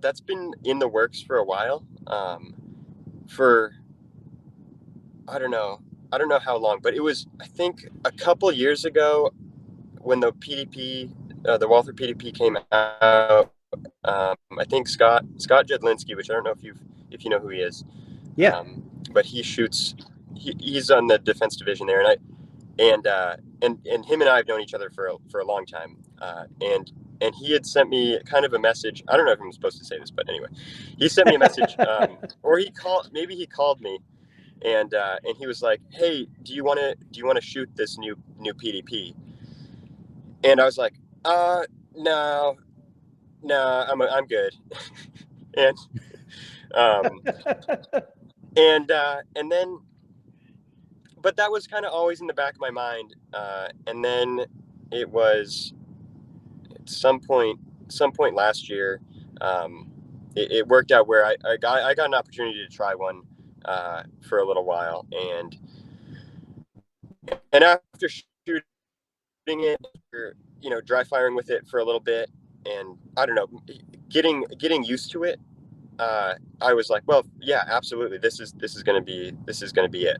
Speaker 2: that's been in the works for a while. For I don't know how long, but it was, I think, a couple years ago when the PDP, the Walther PDP came out. I think Scott Jedlinski, which I don't know if you know who he is.
Speaker 1: Yeah.
Speaker 2: But he shoots. He's on the defense division there, and him and I have known each other for a long time. And he had sent me kind of a message. I don't know if I'm supposed to say this, but anyway, he sent me a message, or he called me, and he was like, "Hey, do you want to shoot this new PDP?" And I was like, "No, I'm good." and and then but that was kind of always in the back of my mind. And then it was at some point last year, it worked out where I got an opportunity to try one for a little while, and after shooting it, dry firing with it for a little bit, and I don't know, getting used to it. I was like, well, yeah, absolutely. This is going to be it.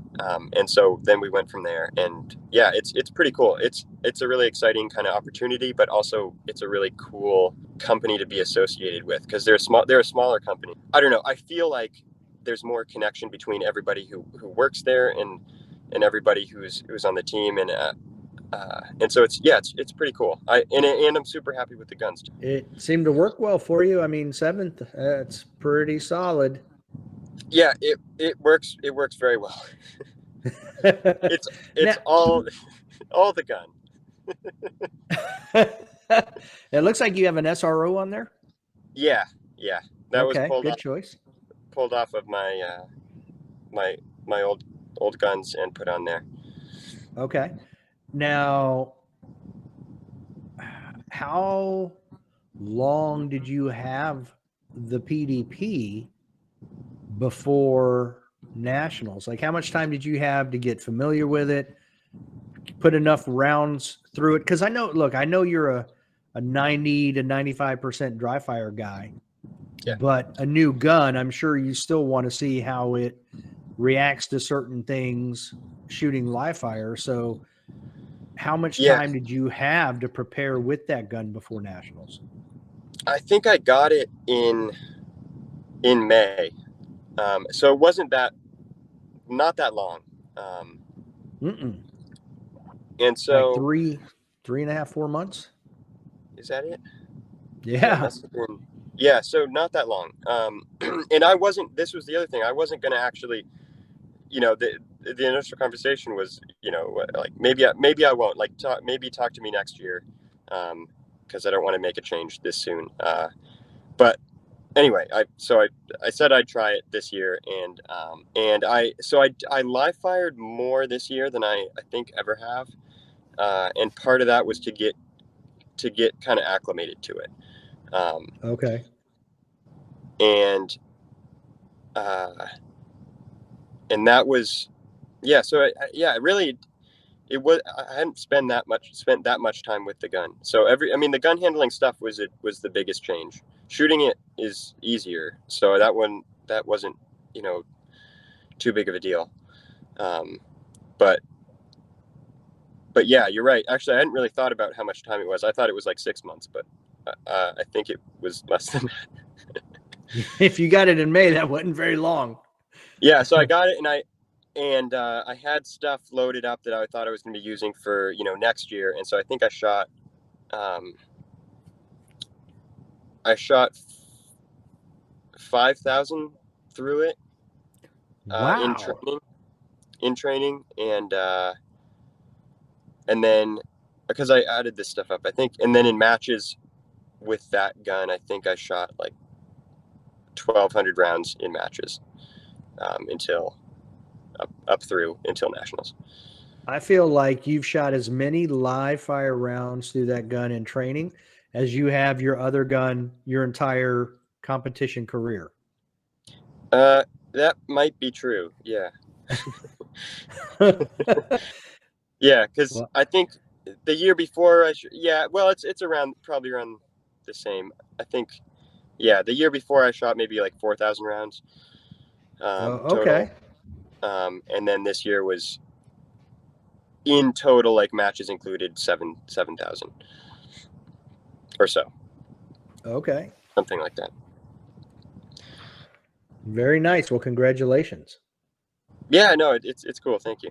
Speaker 2: And so then we went from there, and yeah, it's pretty cool. It's a really exciting kind of opportunity, but also it's a really cool company to be associated with, because they're a smaller company. I don't know. I feel like there's more connection between everybody who works there and everybody who's on the team, and so it's pretty cool. And I'm super happy with the guns too.
Speaker 1: It seemed to work well for you. I mean, 7th, it's pretty solid.
Speaker 2: Yeah, it works very well. It's
Speaker 1: now,
Speaker 2: all the gun.
Speaker 1: it looks like you have an SRO on there.
Speaker 2: Yeah, that was
Speaker 1: pulled
Speaker 2: off of my my old guns and put on there.
Speaker 1: Okay. Now, how long did you have the PDP before nationals? Like, how much time did you have to get familiar with it, put enough rounds through it? Because I know you're a 90 to 95% dry fire guy, but a new gun, I'm sure you still want to see how it reacts to certain things shooting live fire. So how much time did you have to prepare with that gun before nationals?
Speaker 2: I think I got it in May. So it wasn't not that long. And so
Speaker 1: like 3.5, 4 months.
Speaker 2: Is that it?
Speaker 1: Yeah.
Speaker 2: Yeah. So not that long. And this was the other thing. I wasn't going to actually, the initial conversation was, like maybe I won't, like, talk to me next year. Cause I don't want to make a change this soon. But anyway, I said I'd try it this year, and I live fired more this year than I think ever have. And part of that was to get kind of acclimated to it.
Speaker 1: Okay.
Speaker 2: And that was, yeah. So really, it was. I hadn't spent that much time with the gun. So the gun handling stuff was the biggest change. Shooting it is easier. So that wasn't, too big of a deal. But yeah, you're right. Actually, I hadn't really thought about how much time it was. I thought it was like 6 months, but I think it was less than that.
Speaker 1: If you got it in May, that wasn't very long.
Speaker 2: Yeah, so I got it, and I had stuff loaded up that I thought I was going to be using for next year, and so I think I shot 5,000 through it.
Speaker 1: Wow.
Speaker 2: In training, and then because I added this stuff up, I think, and then in matches with that gun, I think I shot like 1,200 rounds in matches until nationals.
Speaker 1: I feel like you've shot as many live fire rounds through that gun in training as you have your other gun your entire competition career.
Speaker 2: That might be true. Yeah. Yeah, because I think the year before it's probably around the same. I think, yeah, the year before I shot maybe like 4,000 rounds
Speaker 1: okay.
Speaker 2: total. And then this year was in total, like matches included, 7,000 or so.
Speaker 1: Okay.
Speaker 2: Something like that.
Speaker 1: Very nice. Well, congratulations.
Speaker 2: Yeah, no, it's cool. Thank you.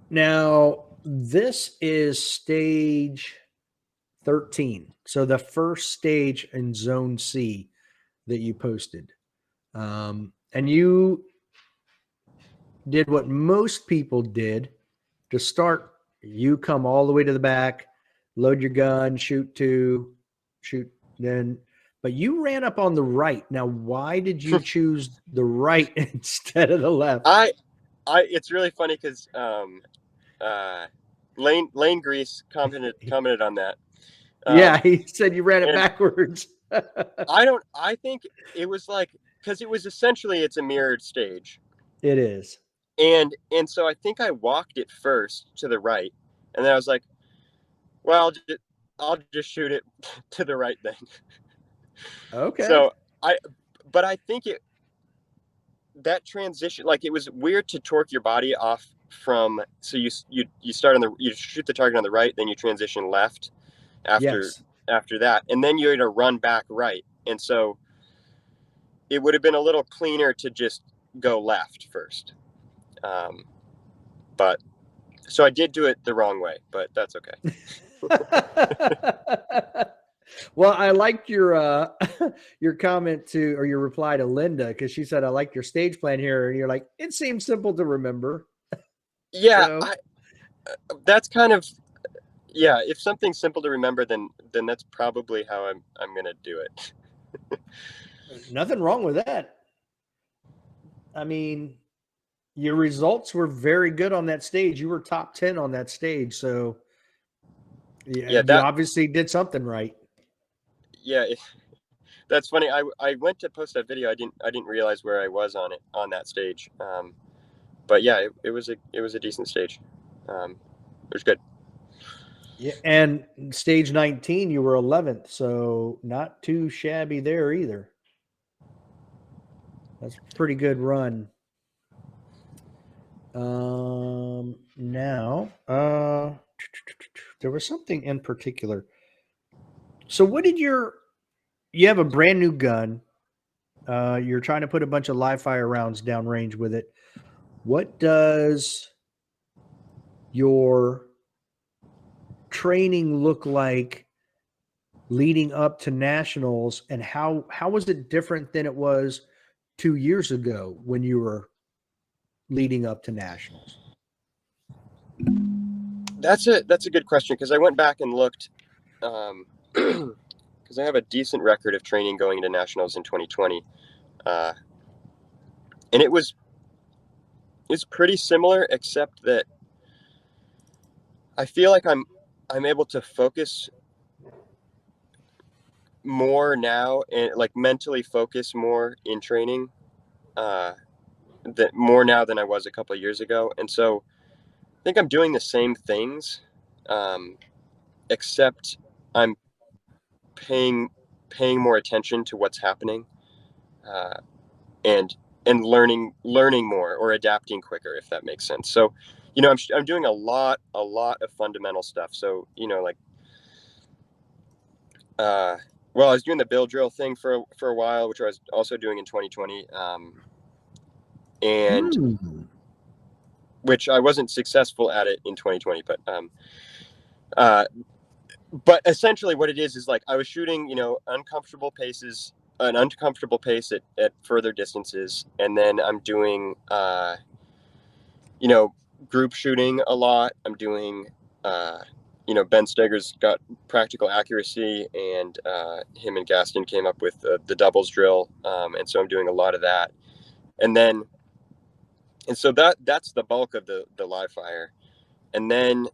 Speaker 1: Now, this is stage 13. So the first stage in Zone C that you posted. And you did what most people did to start. You come all the way to the back, load your gun, shoot 2, then but you ran up on the right. Now, why did you choose the right instead of the left?
Speaker 2: It's really funny because Lane Grease commented on that.
Speaker 1: Yeah, he said you ran it
Speaker 2: And
Speaker 1: backwards.
Speaker 2: I think it was like, because it was essentially, it's a mirrored stage.
Speaker 1: It is.
Speaker 2: And so I think I walked it first to the right, and then I was like, well, I'll just shoot it to the right then.
Speaker 1: Okay.
Speaker 2: So but I think that transition, like, it was weird to torque your body off from, so you start you shoot the target on the right, then you transition left after
Speaker 1: Yes.
Speaker 2: that, and then you're to run back right. And so it would have been a little cleaner to just go left first. But so I did do it the wrong way, but that's okay.
Speaker 1: Well, I liked your your comment to, or your reply to Linda, because she said, I like your stage plan here. And you're like, it seems simple to remember.
Speaker 2: Yeah,
Speaker 1: So
Speaker 2: that's kind of, yeah, if something's simple to remember, then that's probably how I'm gonna do it.
Speaker 1: nothing wrong with that. I mean, your results were very good on that stage. You were top 10 on that stage. So yeah,
Speaker 2: Yeah,
Speaker 1: you obviously did something right.
Speaker 2: yeah, that's funny. I went to post that video. I didn't realize where I was on that stage. But yeah, it was a decent stage. It was good.
Speaker 1: Yeah, and stage 19, you were 11th, so not too shabby there either. That's a pretty good run. Now, there was something in particular. So, what did you have a brand new gun? You're trying to put a bunch of live fire rounds downrange with it. What does your training look like leading up to nationals, and how was it different than it was 2 years ago when you were leading up to nationals?
Speaker 2: That's a good question, because I went back and looked, because I have a decent record of training going into nationals in 2020, and it's pretty similar, except that I feel like I'm able to focus more now, and like mentally focus more in training, that more now than I was a couple of years ago. And so I think I'm doing the same things, except I'm paying more attention to what's happening, uh, and learning more, or adapting quicker, if that makes sense. So, I'm doing a lot of fundamental stuff. So, like, well, I was doing the Bill drill thing for a while, which I was also doing in 2020, and which I wasn't successful at it in 2020, but essentially what it is like, I was shooting, uncomfortable paces, an uncomfortable pace at further distances. And then I'm doing, group shooting a lot. I'm doing, Ben Steger's got practical accuracy, and him and Gaston came up with the doubles drill. And so I'm doing a lot of that. And so that's the bulk of the live fire. And then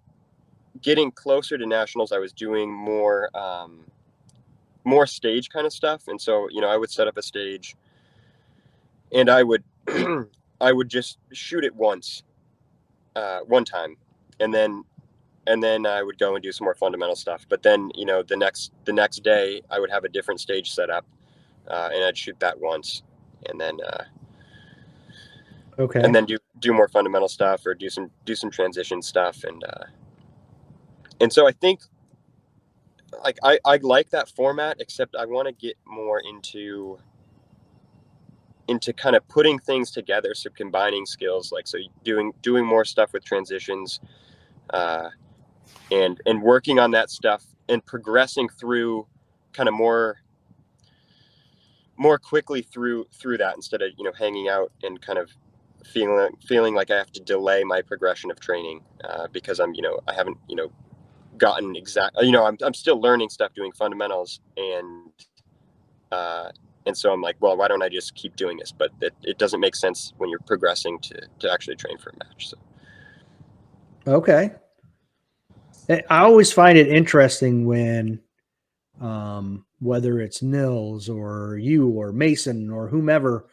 Speaker 2: getting closer to nationals, I was doing more stage kind of stuff. And so, I would set up a stage, and I would I would just shoot it one time, and then I would go and do some more fundamental stuff. But then, the next day I would have a different stage set up, and I'd shoot that once, and then
Speaker 1: Okay.
Speaker 2: and then do more fundamental stuff, or do some transition stuff. And so I think, like, I like that format, except I want to get more into kind of putting things together. So combining skills, like, so doing more stuff with transitions, and working on that stuff, and progressing through kind of more quickly through that, instead of, hanging out and kind of feeling like I have to delay my progression of training, because I haven't, gotten exact, I'm still learning stuff doing fundamentals, and And so I'm like, well, why don't I just keep doing this? But it doesn't make sense when you're progressing to actually train for a match. So.
Speaker 1: Okay. I always find it interesting when, whether it's Nils or you or Mason or whomever,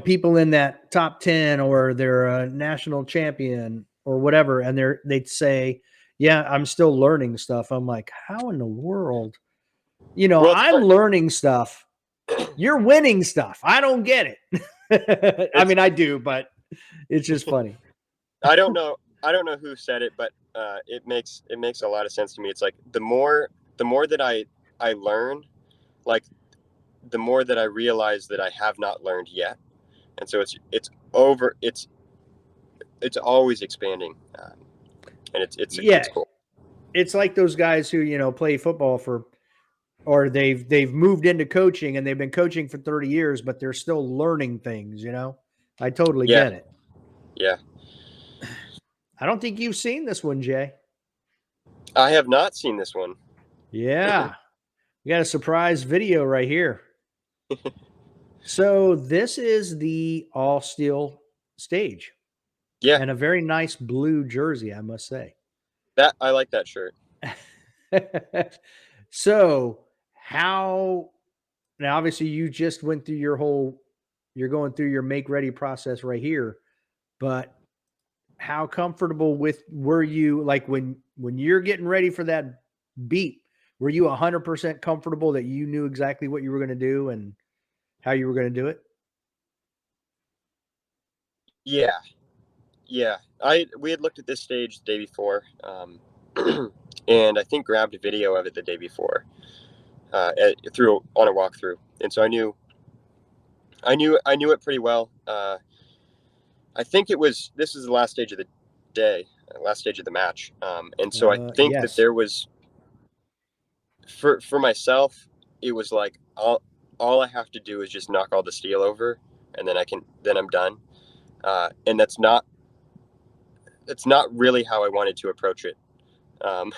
Speaker 1: people in that top 10 or they're a national champion or whatever, and they'd say, yeah, I'm still learning stuff. I'm like, how in the world?
Speaker 2: Well, it's
Speaker 1: I'm
Speaker 2: fun.
Speaker 1: learning stuff. You're winning stuff. I don't get it. I mean, I do, but it's just funny.
Speaker 2: I don't know. I don't know who said it, but it makes a lot of sense to me. It's like the more that I learn, like the more that I realize that I have not learned yet, and so it's always expanding, and
Speaker 1: Yeah.
Speaker 2: it's cool.
Speaker 1: It's like those guys who, play football or they've moved into coaching and they've been coaching for 30 years, but they're still learning things. I totally
Speaker 2: Yeah,
Speaker 1: get it.
Speaker 2: yeah.
Speaker 1: I don't think you've seen this one, Jay.
Speaker 2: I have not seen this one.
Speaker 1: Yeah. We got a surprise video right here. So this is the all steel stage
Speaker 2: Yeah,
Speaker 1: and a very nice blue jersey, I must say.
Speaker 2: that I like that shirt.
Speaker 1: So how now obviously you just went through you're going through your make ready process right here, but how comfortable were you, like, when you're getting ready for that beat, were you 100% comfortable that you knew exactly what you were going to do and how you were going to do it?
Speaker 2: Yeah, yeah. We had looked at this stage the day before, and I think grabbed a video of it the day before through on a walkthrough, and so I knew it pretty well. I think this is the last stage of the day, last stage of the match, and so I think that
Speaker 1: Yes.
Speaker 2: there was for myself, it was like all I have to do is just knock all the steel over, and then I'm done. And that's not really how I wanted to approach it, um,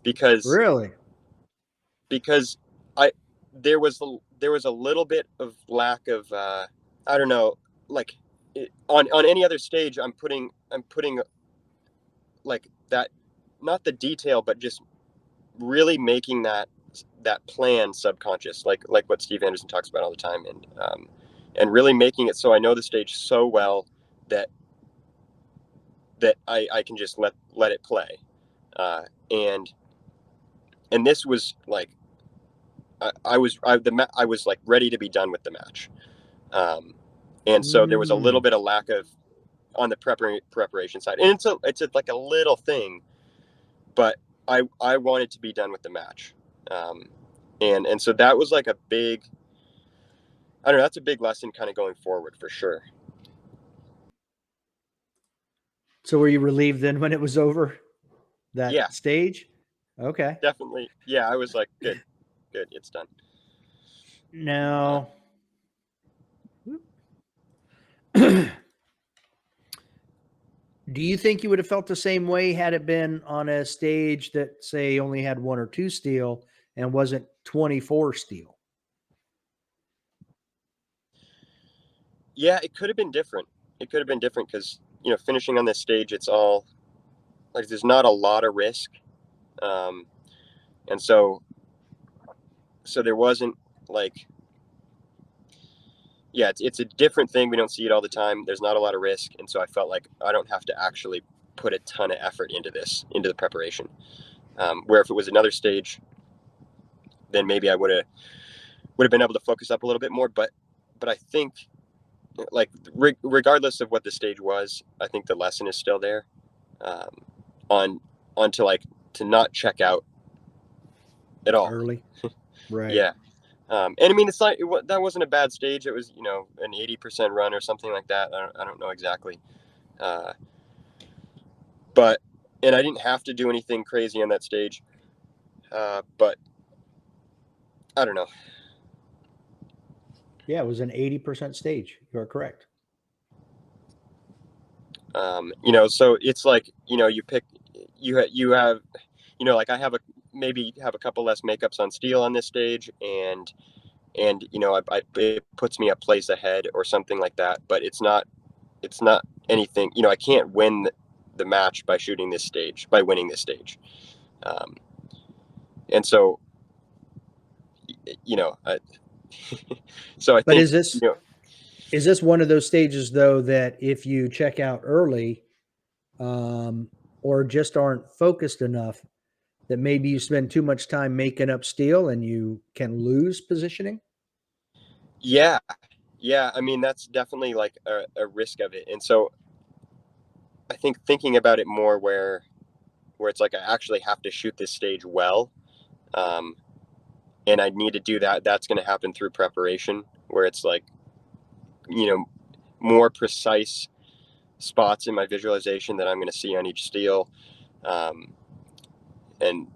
Speaker 2: because
Speaker 1: Really?
Speaker 2: because I there was a little bit of lack of I don't know, like on any other stage I'm putting like that, not the detail, but just really making that plan subconscious, like what Steve Anderson talks about all the time, and really making it so I know the stage so well that I can just let it play, uh, and this was like I was like ready to be done with the match, um, and so there was a little
Speaker 1: Mm.
Speaker 2: bit of lack of on the preparation side, and like a little thing, but I wanted to be done with the match, um, and so that was like a big, I don't know, that's a big lesson kind of going forward for sure.
Speaker 1: So were you relieved then when it was over, that
Speaker 2: Yeah,
Speaker 1: stage? Okay.
Speaker 2: definitely. Yeah, I was like, good, it's done. Uh,
Speaker 1: Now, do you think you would have felt the same way had it been on a stage that, say, only had one or two steel and wasn't 24 steel?
Speaker 2: yeah, it could have been different. It could have been different because finishing on this stage, it's all like there's not a lot of risk, um, and so there wasn't like, yeah, it's a different thing. We don't see it all the time. There's not a lot of risk, and so I felt like I don't have to actually put a ton of effort into the preparation. Where if it was another stage, then maybe I would have been able to focus up a little bit more. But I think, like, regardless of what the stage was, I think the lesson is still there, um, on to like to not check out at all.
Speaker 1: Early? Right.
Speaker 2: Yeah. And I mean, it's like that wasn't a bad stage. It was an 80% run or something like that. I don't know exactly, uh, but and I didn't have to do anything crazy on that stage. But I don't know.
Speaker 1: Yeah, it was an 80% stage. You are correct.
Speaker 2: So it's like you pick you have like I have maybe have a couple less makeups on steel on this stage, and it puts me a place ahead or something like that. But it's not anything. I can't win the match by shooting this stage, by winning this stage. And so, so I
Speaker 1: But
Speaker 2: think,
Speaker 1: is this one of those stages though that if you check out early, or just aren't focused enough, that maybe you spend too much time making up steel and you can lose positioning?
Speaker 2: yeah, I mean, that's definitely like a risk of it. And so I think thinking about it more where it's like I actually have to shoot this stage well, um, and I need to do that. That's going to happen through preparation, where it's like, more precise spots in my visualization that I'm going to see on each steel, um, and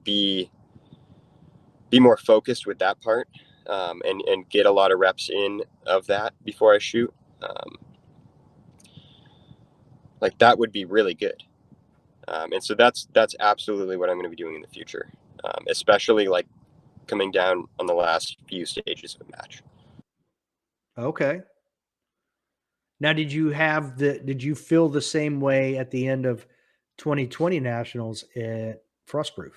Speaker 2: be more focused with that part, and get a lot of reps in of that before I shoot. Like that would be really good. And so that's absolutely what I'm going to be doing in the future, especially like coming down on the last few stages of a match.
Speaker 1: Okay. Now, did you feel the same way at the end of 2020 nationals at Frostproof?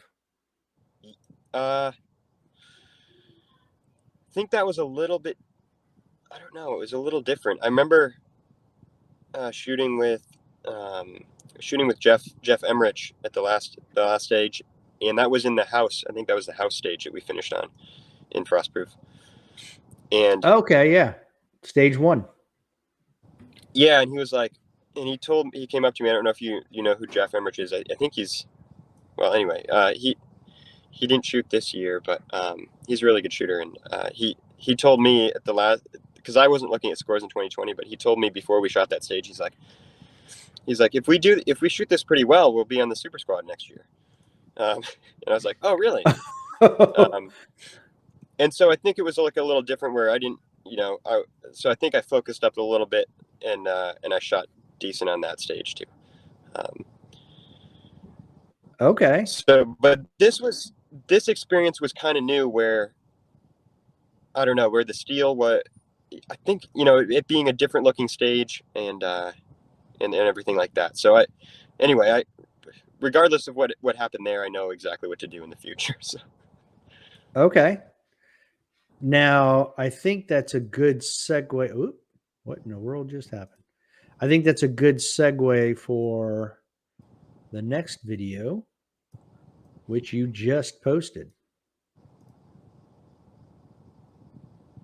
Speaker 2: I think that was a little bit, I don't know, it was a little different. I remember shooting with Jeff Emmerich at the last stage, and that was in the house. I think that was the house stage that we finished on in Frostproof. And
Speaker 1: Okay, yeah, stage one.
Speaker 2: yeah, and he was like, and he came up to me. I don't know if you know who Jeff Emmerich is. I think he's, well, anyway, he didn't shoot this year, but he's a really good shooter. And he told me at the last, because I wasn't looking at scores in 2020, but he told me before we shot that stage, he's like, if we shoot this pretty well, we'll be on the super squad next year. And I was like, oh, really? And so I think it was like a little different where I didn't, so I think I focused up a little bit, and I shot decent on that stage too.
Speaker 1: Okay.
Speaker 2: So, but this experience was kind of new, where I don't know, where the steel, what I think, it being a different looking stage, and everything like that. So anyway, regardless of what happened there, I know exactly what to do in the future. So.
Speaker 1: Okay. Now, I think that's a good segue. Oop, what in the world just happened? I think that's a good segue for the next video, which you just posted.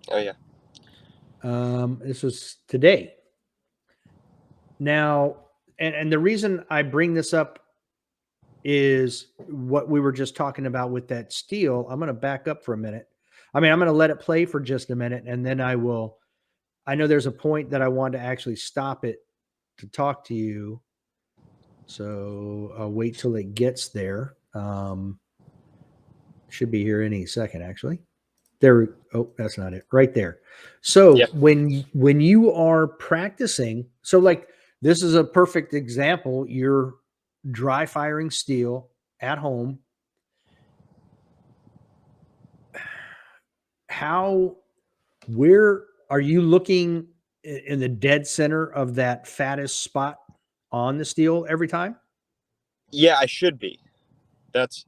Speaker 2: Oh yeah.
Speaker 1: This was today. Now, and the reason I bring this up is what we were just talking about with that steel. I'm going to back up for a minute. I mean, I'm going to let it play for just a minute, and then I know there's a point that I want to actually stop it to talk to you. So I'll wait till it gets there. Should be here any second, actually. There. Oh, that's not it. Right there. So
Speaker 2: Yeah.
Speaker 1: when you are practicing, so like this is a perfect example. You're dry firing steel at home. Where are you looking in the dead center of that fattest spot on the steel every time?
Speaker 2: Yeah, I should be. That's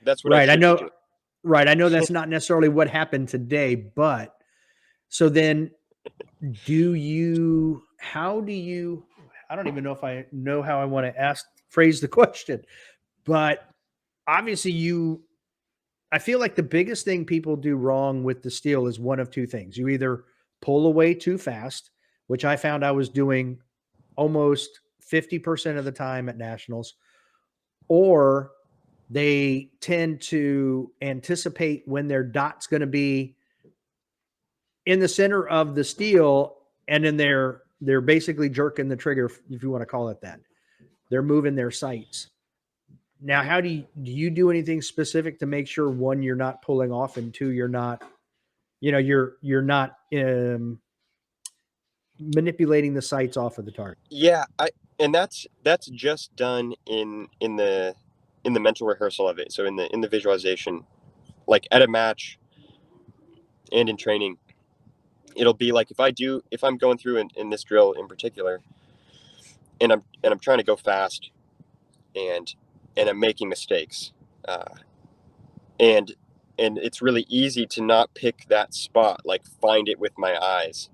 Speaker 2: what I
Speaker 1: Right. I
Speaker 2: should be
Speaker 1: know.
Speaker 2: doing.
Speaker 1: Right. I know that's not necessarily what happened today, but so then how do you, I don't even know if I know how I want to phrase the question, but obviously I feel like the biggest thing people do wrong with the steel is one of two things. You either pull away too fast, which I found I was doing almost 50% of the time at nationals, or they tend to anticipate when their dot's going to be in the center of the steel, and then they're basically jerking the trigger, if you want to call it that. They're moving their sights. Now, how do you do anything specific to make sure, one, you're not pulling off, and two, you're not, you're not manipulating the sights off of the target?
Speaker 2: Yeah, and that's just done in the the mental rehearsal of it. So in the visualization, like at a match and in training, it'll be like if I'm going through in this drill in particular, and I'm trying to go fast, and I'm making mistakes, and it's really easy to not pick that spot, like find it with my eyes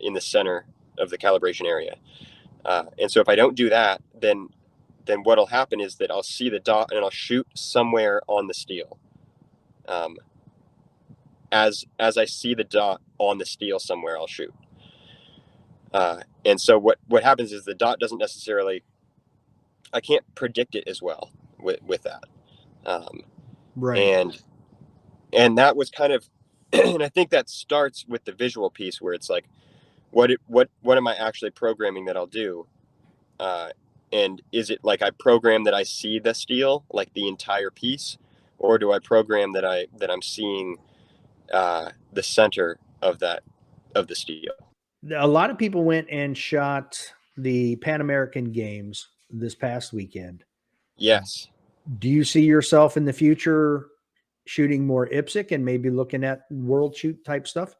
Speaker 2: in the center of the calibration area. And so if I don't do that, then what'll happen is that I'll see the dot and I'll shoot somewhere on the steel. As I see the dot on the steel somewhere, I'll shoot. And so what happens is the dot doesn't necessarily, I can't predict it as well with that.
Speaker 1: Right.
Speaker 2: And that was kind of, and I think that starts with the visual piece where it's like, what am I actually programming that I'll do? And is it like I program that I see the steel, like the entire piece, or do I program that I'm seeing the center of the steel?
Speaker 1: A lot of people went and shot the Pan American Games this past weekend.
Speaker 2: Yes.
Speaker 1: Do you see yourself in the future shooting more Ipsec and maybe looking at world shoot type stuff?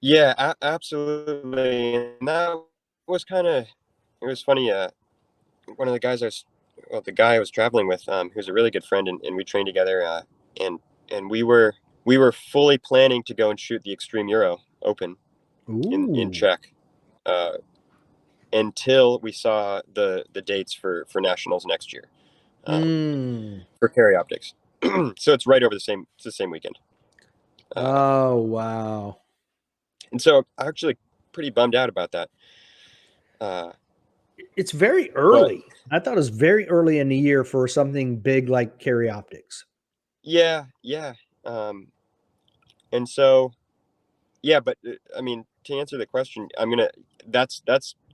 Speaker 2: Yeah, absolutely. And that was kind of, it was funny. One of the guys the guy I was traveling with, who's a really good friend, and we trained together, and we were fully planning to go and shoot the Extreme Euro Open in
Speaker 1: Ooh.
Speaker 2: Czech, until we saw the dates for nationals next year, for carry optics. So it's right over it's the same weekend.
Speaker 1: Oh, wow.
Speaker 2: And so I'm actually pretty bummed out about that.
Speaker 1: It's very
Speaker 2: But
Speaker 1: early. I thought it was very early in the year for something big like carry optics.
Speaker 2: yeah. And so, yeah, but I mean, to answer the question, that's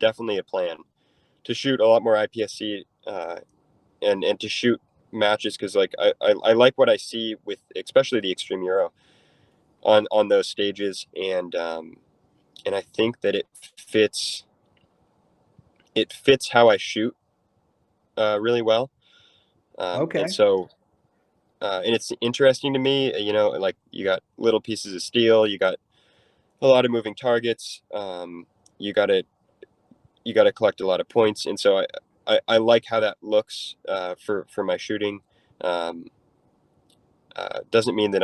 Speaker 2: definitely a plan to shoot a lot more IPSC, and to shoot matches, because like I like what I see with especially the Extreme Euro on those stages, and I think that it fits how I shoot really well. And
Speaker 1: Okay.
Speaker 2: so and it's interesting to me, like you got little pieces of steel, you got a lot of moving targets, you got to collect a lot of points, and so I like how that looks for my shooting. Doesn't mean that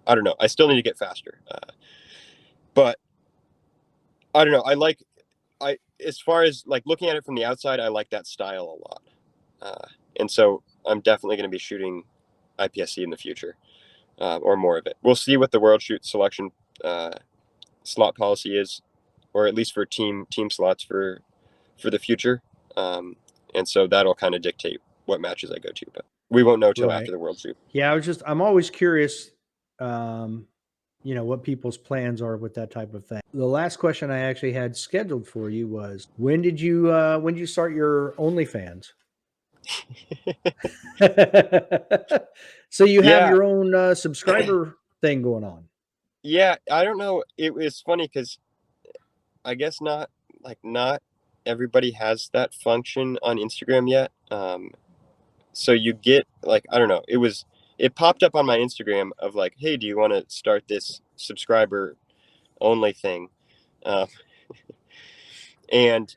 Speaker 2: I don't know. I still need to get faster, but I don't know. As far as like looking at it from the outside, I like that style a lot, and so I'm definitely going to be shooting IPSC in the future, or more of it. We'll see what the World Shoot selection slot policy is, or at least for team slots for the future. And so that'll kind of dictate what matches I go to, but we won't know till
Speaker 1: Right.
Speaker 2: after the World Shoot.
Speaker 1: Yeah, I'm always curious, what people's plans are with that type of thing. The last question I actually had scheduled for you was when did you start your OnlyFans? So you have
Speaker 2: Yeah,
Speaker 1: your own subscriber thing going on.
Speaker 2: yeah. I don't know. It was funny because I guess not everybody has that function on Instagram yet. So you get like, I don't know. It popped up on my Instagram of like, hey, do you want to start this subscriber only thing? Uh, and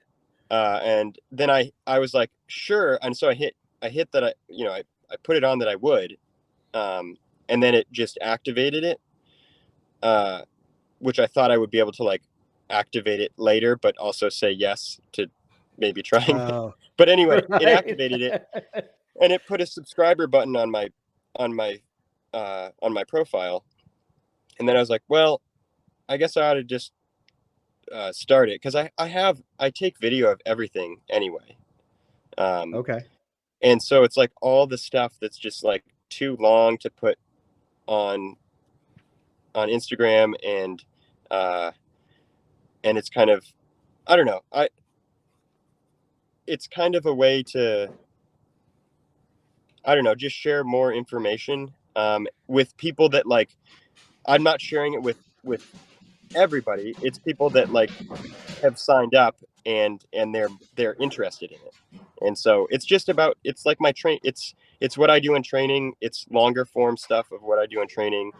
Speaker 2: then I was like, sure. And so I hit that I put it on that I would, and then it just activated it, which I thought I would be able to like activate it later, but also say yes to maybe trying it.
Speaker 1: Oh,
Speaker 2: But anyway, it
Speaker 1: right.
Speaker 2: activated it, and it put a subscriber button on my profile, and then I was like, well, I guess I ought to just start it, because I take video of everything anyway. Um,
Speaker 1: Okay.
Speaker 2: and so it's like all the stuff that's just like too long to put on Instagram, and it's kind of, I don't know, it's kind of a way to, I don't know, just share more information with people that like, I'm not sharing it with everybody. It's people that like have signed up, and they're interested in it. And so it's just about, it's like my train. It's what I do in training. It's longer form stuff of what I do in training.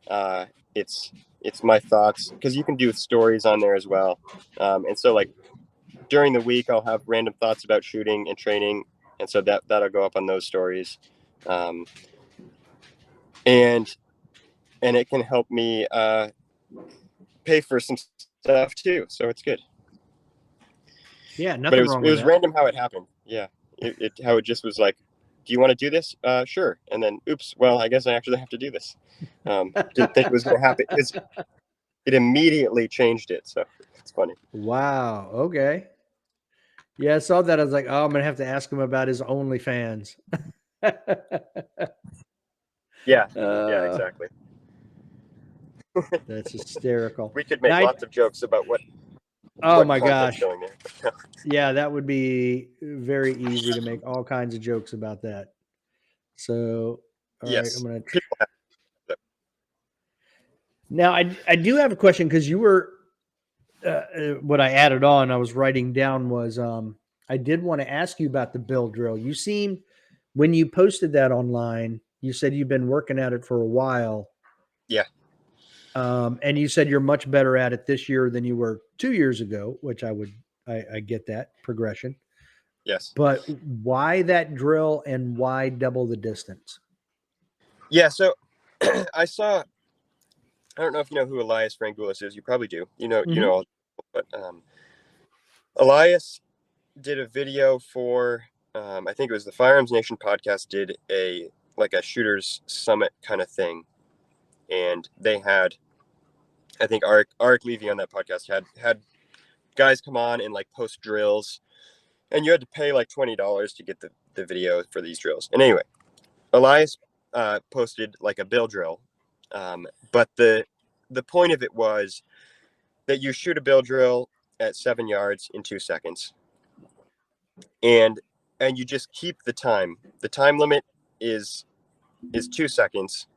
Speaker 2: Uh, it's, it's my thoughts, because you can do stories on there as well. And so like during the week, I'll have random thoughts about shooting and training. And so that'll go up on those stories. Um, and it can help me pay for some stuff too. So it's good.
Speaker 1: Yeah,
Speaker 2: But
Speaker 1: nothing wrong
Speaker 2: it
Speaker 1: with
Speaker 2: was
Speaker 1: that.
Speaker 2: random how it happened. Yeah. How it just was like, do you want to do this? Sure. And then, oops, well, I guess I actually have to do this. Didn't think it was going to happen. It immediately changed it. So it's funny.
Speaker 1: Wow. Okay. Yeah, I saw that. I was like, oh, I'm gonna have to ask him about his OnlyFans.
Speaker 2: Yeah. Yeah,
Speaker 1: uh,
Speaker 2: exactly.
Speaker 1: that's hysterical.
Speaker 2: We could
Speaker 1: Now,
Speaker 2: make lots of jokes about
Speaker 1: oh
Speaker 2: what
Speaker 1: my
Speaker 2: content's
Speaker 1: gosh,
Speaker 2: going there.
Speaker 1: yeah, that would be very easy to make all kinds of jokes about that. So, all right, I'm
Speaker 2: Yes.
Speaker 1: gonna.
Speaker 2: People have that.
Speaker 1: Now, I do have a question because you were what I added on. I was writing down was I did want to ask you about the bill drill. You seem when you posted that online, you said you've been working at it for a while.
Speaker 2: Yeah.
Speaker 1: And you said you're much better at it this year than you were 2 years ago, which I get that progression.
Speaker 2: Yes.
Speaker 1: But why that drill and why double the distance?
Speaker 2: Yeah. So I saw, I don't know if you know who Elias Frangulis is. You probably do.
Speaker 1: Mm-hmm.
Speaker 2: All, but Elias did a video for, I think it was the Firearms Nation podcast, did a like a shooters summit kind of thing, and they had, I think Arik Levy on that podcast had guys come on and like post drills, and you had to pay like $20 to get the video for these drills. And anyway, Elias posted like a bill drill, but the point of it was that you shoot a bill drill at 7 yards in 2 seconds, and you just keep the time. The time limit is 2 seconds,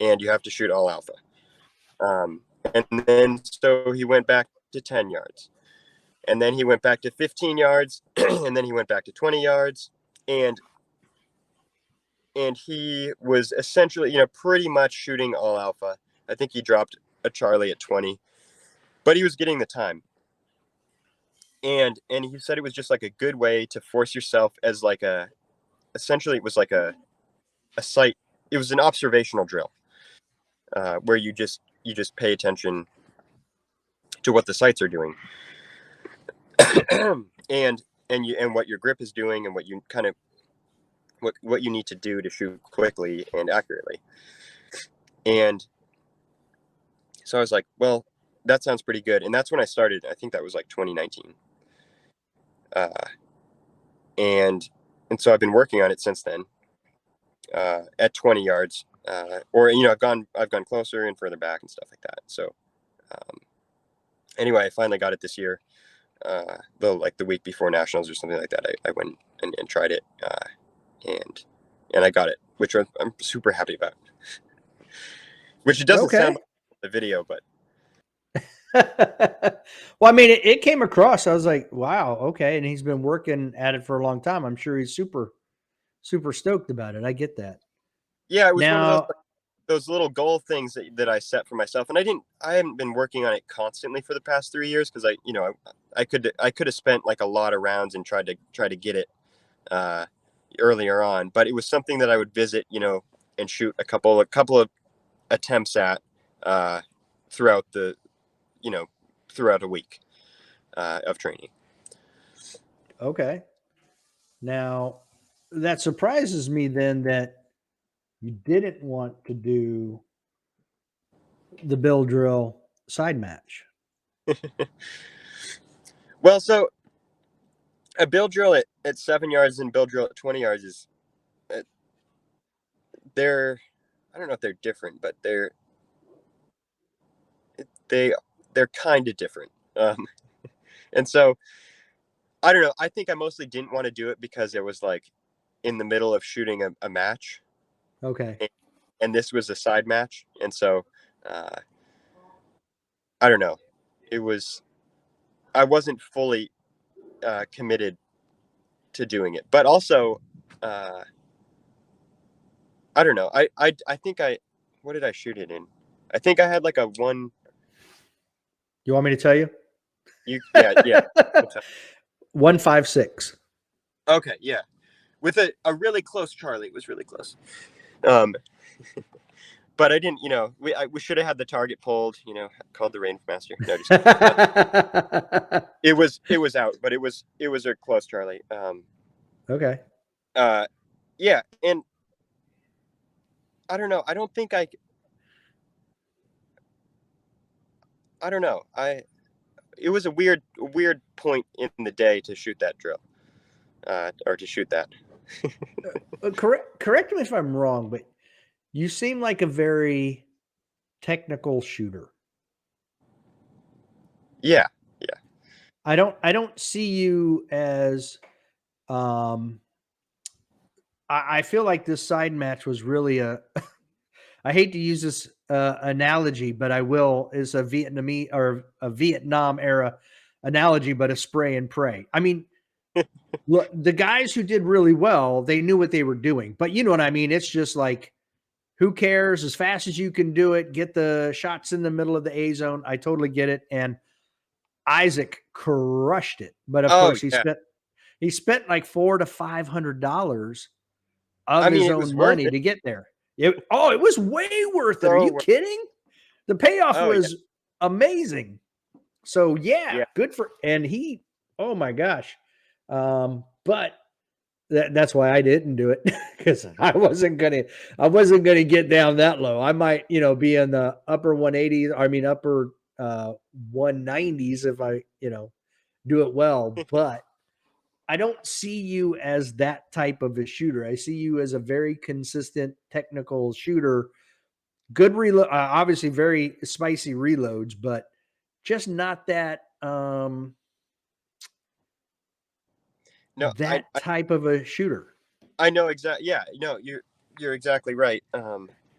Speaker 2: and you have to shoot all alpha. And then so he went back to 10 yards, and then he went back to 15 yards, and then he went back to 20 yards, and he was essentially, pretty much shooting all alpha. I think he dropped a Charlie at 20, but he was getting the time. And he said it was just like a good way to force yourself as like essentially it was like a sight. It was an observational drill, where you just pay attention to what the sights are doing, and what your grip is doing, and what you kind of what you need to do to shoot quickly and accurately. And so I was like, well, that sounds pretty good. And that's when I started. I think that was like 2019. Uh, and so I've been working on it since then, at 20 yards, or I've gone closer and further back and stuff like that. So anyway, I finally got it this year. The week before nationals or something like that, I went and tried it, and I got it, which I'm super happy about. Which it doesn't sound
Speaker 1: Okay.
Speaker 2: like the video, but
Speaker 1: Well, I mean, it came across. I was like, wow, okay. And he's been working at it for a long time. I'm sure he's super, super stoked about it. I get that.
Speaker 2: yeah, it was one of
Speaker 1: Now,
Speaker 2: those little goal things that I set for myself, and I haven't been working on it constantly for the past 3 years, because I could have spent like a lot of rounds and tried to get it earlier on, but it was something that I would visit, and shoot a couple of attempts at, throughout you know throughout a week of training.
Speaker 1: okay. Now, that surprises me then that you didn't want to do the bill drill side match.
Speaker 2: Well, so a bill drill at 7 yards and bill drill at 20 yards is, uh, they're, I don't know if they're different, but they they're kind of different. And so I don't know. I think I mostly didn't want to do it because it was like in the middle of shooting a match,
Speaker 1: Okay.
Speaker 2: and, this was a side match, and so uh, I don't know. It was, I wasn't fully committed doing it. But also, I don't know. I think what did I shoot it in? I think I had like a one.
Speaker 1: You want me to tell you?
Speaker 2: Yeah.
Speaker 1: 156.
Speaker 2: Okay, yeah. With a really close Charlie. It was really close. Um, but I didn't, we should have had the target pulled, called the range master. No, just kidding. It was out, but it was a close Charlie.
Speaker 1: Okay.
Speaker 2: Yeah, and I don't know. I don't think I don't know. It was a weird point in the day to shoot that drill, or to shoot that.
Speaker 1: Correct me if I'm wrong, but you seem like a very technical shooter.
Speaker 2: Yeah.
Speaker 1: I don't see you as I feel like this side match was really I hate to use this analogy, but I will, is a Vietnamese or a Vietnam era analogy, but a spray and pray. I mean, look, the guys who did really well, they knew what they were doing, but you know what I mean? It's just like, who cares? As fast as you can do it, get the shots in the middle of the A zone. I totally get it. And Isaac crushed it. But of
Speaker 2: Oh
Speaker 1: course
Speaker 2: yeah.
Speaker 1: he spent like $400 to $500
Speaker 2: I
Speaker 1: of
Speaker 2: mean,
Speaker 1: his
Speaker 2: it was
Speaker 1: own
Speaker 2: worth
Speaker 1: money
Speaker 2: it.
Speaker 1: to get there. It was way worth it. Are
Speaker 2: So
Speaker 1: you kidding? The payoff
Speaker 2: oh yeah.
Speaker 1: was amazing. So yeah,
Speaker 2: Yeah.
Speaker 1: good for, and he, oh my gosh. But that's why I didn't do it, because I wasn't gonna get down that low. I might, be in the upper 180s. I mean, upper 190s if I, do it well. But I don't see you as that type of a shooter. I see you as a very consistent technical shooter. Good reload, obviously very spicy reloads, but just not that
Speaker 2: No,
Speaker 1: that type of a shooter.
Speaker 2: I know exactly. Yeah, no, you're exactly right.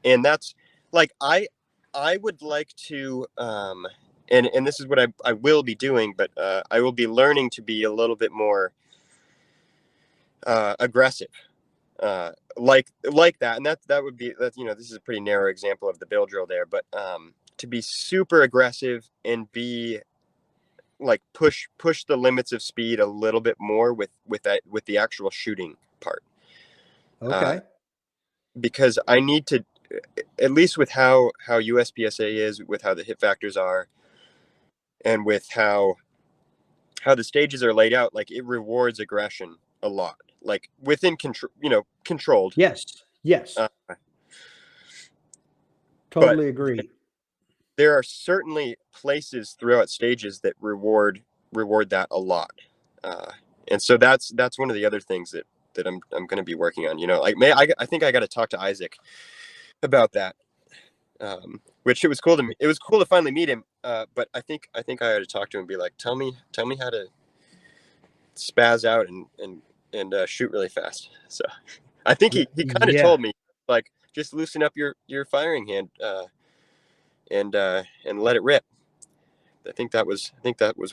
Speaker 2: And that's like I would like to and this is what I will be doing, but I will be learning to be a little bit more aggressive, like that. And that would be that. This is a pretty narrow example of the bill drill there, but to be super aggressive and be like push the limits of speed a little bit more with the actual shooting part. Uh,
Speaker 1: Okay.
Speaker 2: because I need to, at least with how USPSA is, with how the hit factors are, and with how the stages are laid out, like it rewards aggression a lot, like within control, controlled.
Speaker 1: Yes. Yes.
Speaker 2: Uh, but
Speaker 1: Totally agree.
Speaker 2: there are certainly places throughout stages that reward that a lot, uh, and so that's one of the other things that I'm going to be working on. Like I think I got to talk to Isaac about that. Which it was cool to me. It was cool to finally meet him. But I think I had to talk to him and be like, tell me how to spaz out and shoot really fast. So I think he kind of
Speaker 1: Yeah.
Speaker 2: told me, like, just loosen up your firing hand, and let it rip. I think that was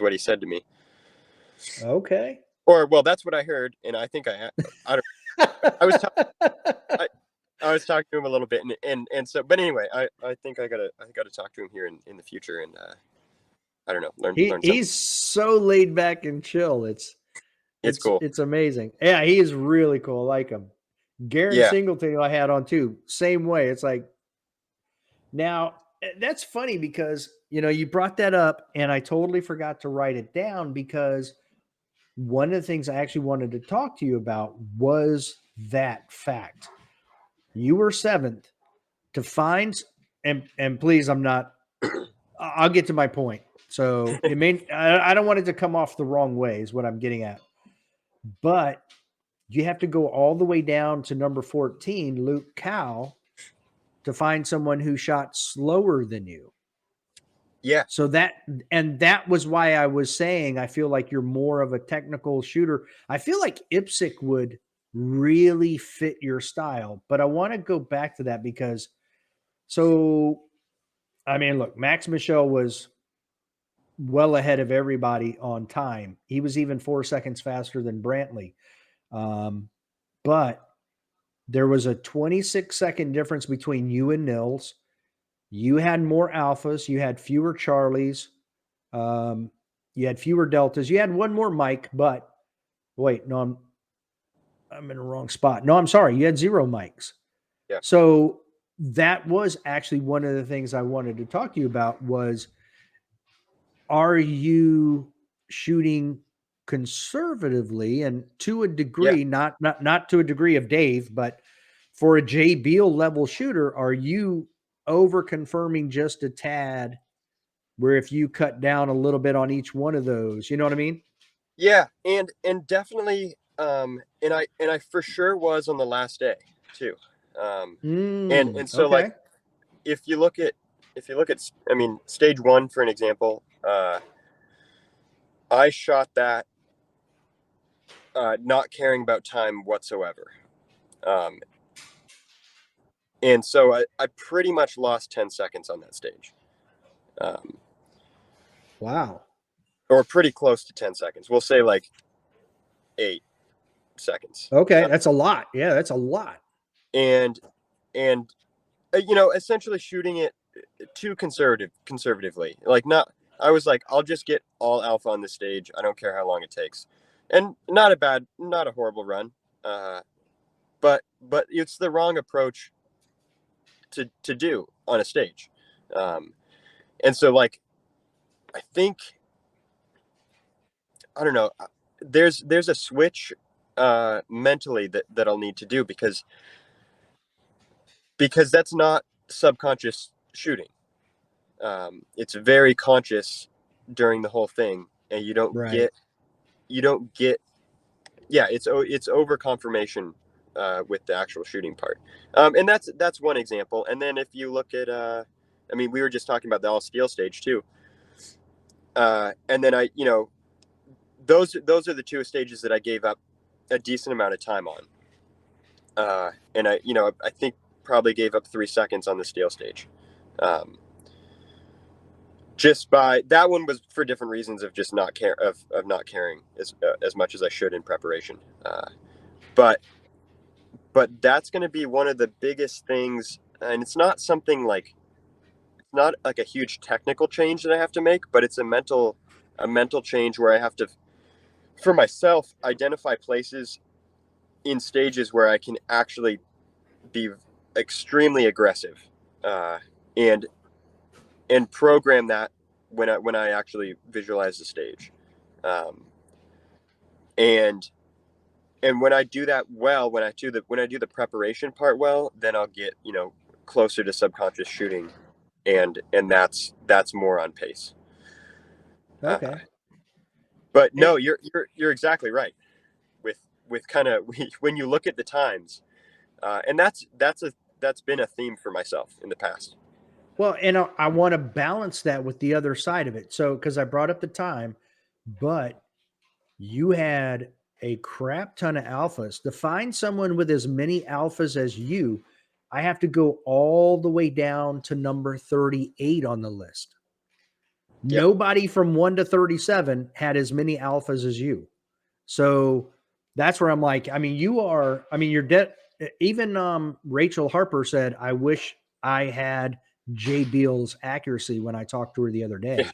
Speaker 2: what he said to me.
Speaker 1: Okay.
Speaker 2: Or well, that's what I heard, and I think I don't. I was talking. I was talking to him a little bit, and so, but anyway, I think I gotta talk to him here in the future, and I don't know, learn something.
Speaker 1: He's so laid back and chill.
Speaker 2: It's cool.
Speaker 1: It's amazing. Yeah, he is really cool. I like him. Garen
Speaker 2: Yeah,
Speaker 1: Singleton, I had on too. Same way. It's like, now that's funny because you brought that up, and I totally forgot to write it down, because one of the things I actually wanted to talk to you about was that fact. You were seventh to find, and please, I'll get to my point. So I don't want it to come off the wrong way, is what I'm getting at. But you have to go all the way down to number 14, Luke Cow, to find someone who shot slower than you.
Speaker 2: yeah,
Speaker 1: So that was why I was saying I feel like you're more of a technical shooter. I feel like Ipsec would really fit your style, but I want to go back to that because, so I mean, look, Max Michel was well ahead of everybody on time. He was even 4 seconds faster than Brantley. But there was a 26-second difference between you and Nils. You had more alphas. You had fewer Charlies. You had fewer deltas. You had one more Mike, but wait, no, I'm in the wrong spot. No, I'm sorry. You had 0 mics.
Speaker 2: Yeah.
Speaker 1: So that was actually one of the things I wanted to talk to you about was, are you shooting conservatively and to a
Speaker 2: Yeah.
Speaker 1: degree, not to a degree of Dave, but for a Jay Beal level shooter, are you over confirming just a tad where if you cut down a little bit on each one of those, you know what I mean?
Speaker 2: Yeah. And definitely, and I for sure was on the last day too. And so like,
Speaker 1: Okay.
Speaker 2: if you look at, I mean, stage 1, for an example, I shot that, not caring about time whatsoever. And so I pretty much lost 10 seconds on that stage.
Speaker 1: Wow.
Speaker 2: Or pretty close to 10 seconds. We'll say like 8 seconds.
Speaker 1: Okay. That's a lot. Yeah. That's a lot.
Speaker 2: And, essentially shooting it too conservatively. Like, not, I was like, I'll just get all alpha on the stage. I don't care how long it takes. And not a horrible run. But it's the wrong approach to do on a stage. And so like, I think, I don't know, there's a switch mentally that I'll need to do, because that's not subconscious shooting. It's very conscious during the whole thing, and
Speaker 1: Right.
Speaker 2: you don't get yeah, it's over confirmation with the actual shooting part. And that's one example. And then if you look at I mean, we were just talking about the all steel stage too. And then those are the two stages that I gave up a decent amount of time on. And I think probably gave up 3 seconds on the steel stage. Just by that one was for different reasons of just not care of not caring as much as I should in preparation. But that's going to be one of the biggest things, and it's not something like, not like a huge technical change that I have to make, but it's a mental change where I have to, for myself, identify places in stages where I can actually be extremely aggressive, and program that when I actually visualize the stage, and when I do that well, when I do the preparation part well, then I'll get closer to subconscious shooting, and that's more on pace.
Speaker 1: Okay.
Speaker 2: But
Speaker 1: And,
Speaker 2: no, you're exactly right with kind of when you look at the times, and that's been a theme for myself in the past.
Speaker 1: well, and I want to balance that with the other side of it. So, because I brought up the time, but you had a crap ton of alphas. To find someone with as many alphas as you, I have to go all the way down to number 38 on the list.
Speaker 2: Yep.
Speaker 1: Nobody from 1 to 37 had as many alphas as you. So that's where I'm like, I mean, you're dead. Even Rachel Harper said, I wish I had Jay Beal's accuracy when I talked to her the other day.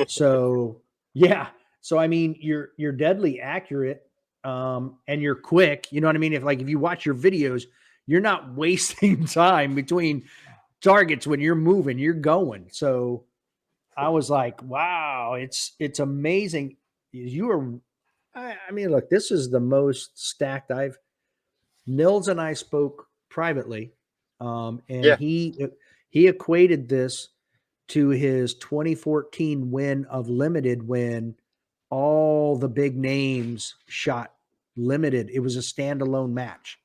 Speaker 1: So yeah. So I mean, you're deadly accurate, and you're quick. You know what I mean? If you watch your videos, you're not wasting time between targets when you're moving, you're going. So I was like, wow, it's amazing. You are, I mean, look, this is the most stacked Nils and I spoke privately, and
Speaker 2: Yeah.
Speaker 1: he equated this to his 2014 win of limited, when all the big names shot limited. It was a standalone match.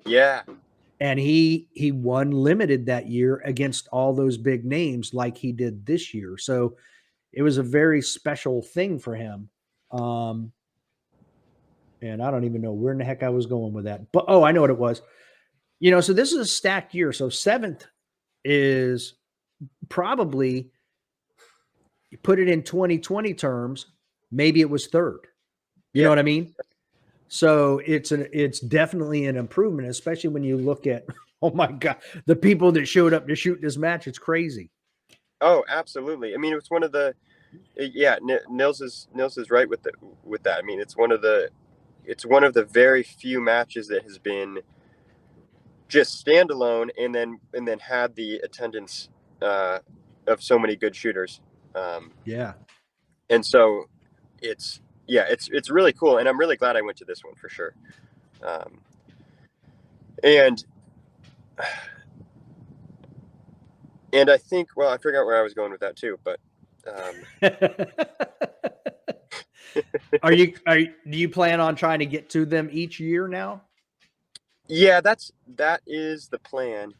Speaker 2: Yeah.
Speaker 1: And he won limited that year against all those big names like he did this year. So it was a very special thing for him. Um, and I don't even know where in the heck I was going with that. But I know what it was. So this is a stacked year. So seventh is probably, you put it in 2020 terms, maybe it was third. You know
Speaker 2: Yeah.
Speaker 1: what I mean? So it's definitely an improvement, especially when you look at, oh my God, the people that showed up to shoot this match. It's crazy.
Speaker 2: Oh, absolutely. I mean, it's one of the yeah. Nils is right with that. I mean, it's one of the very few matches that has been just standalone, and then had the attendance of so many good shooters.
Speaker 1: Yeah.
Speaker 2: And so it's really cool, and I'm really glad I went to this one for sure. And I think, well, I forgot where I was going with that too, but
Speaker 1: do you plan on trying to get to them each year now?
Speaker 2: yeah, that is the plan.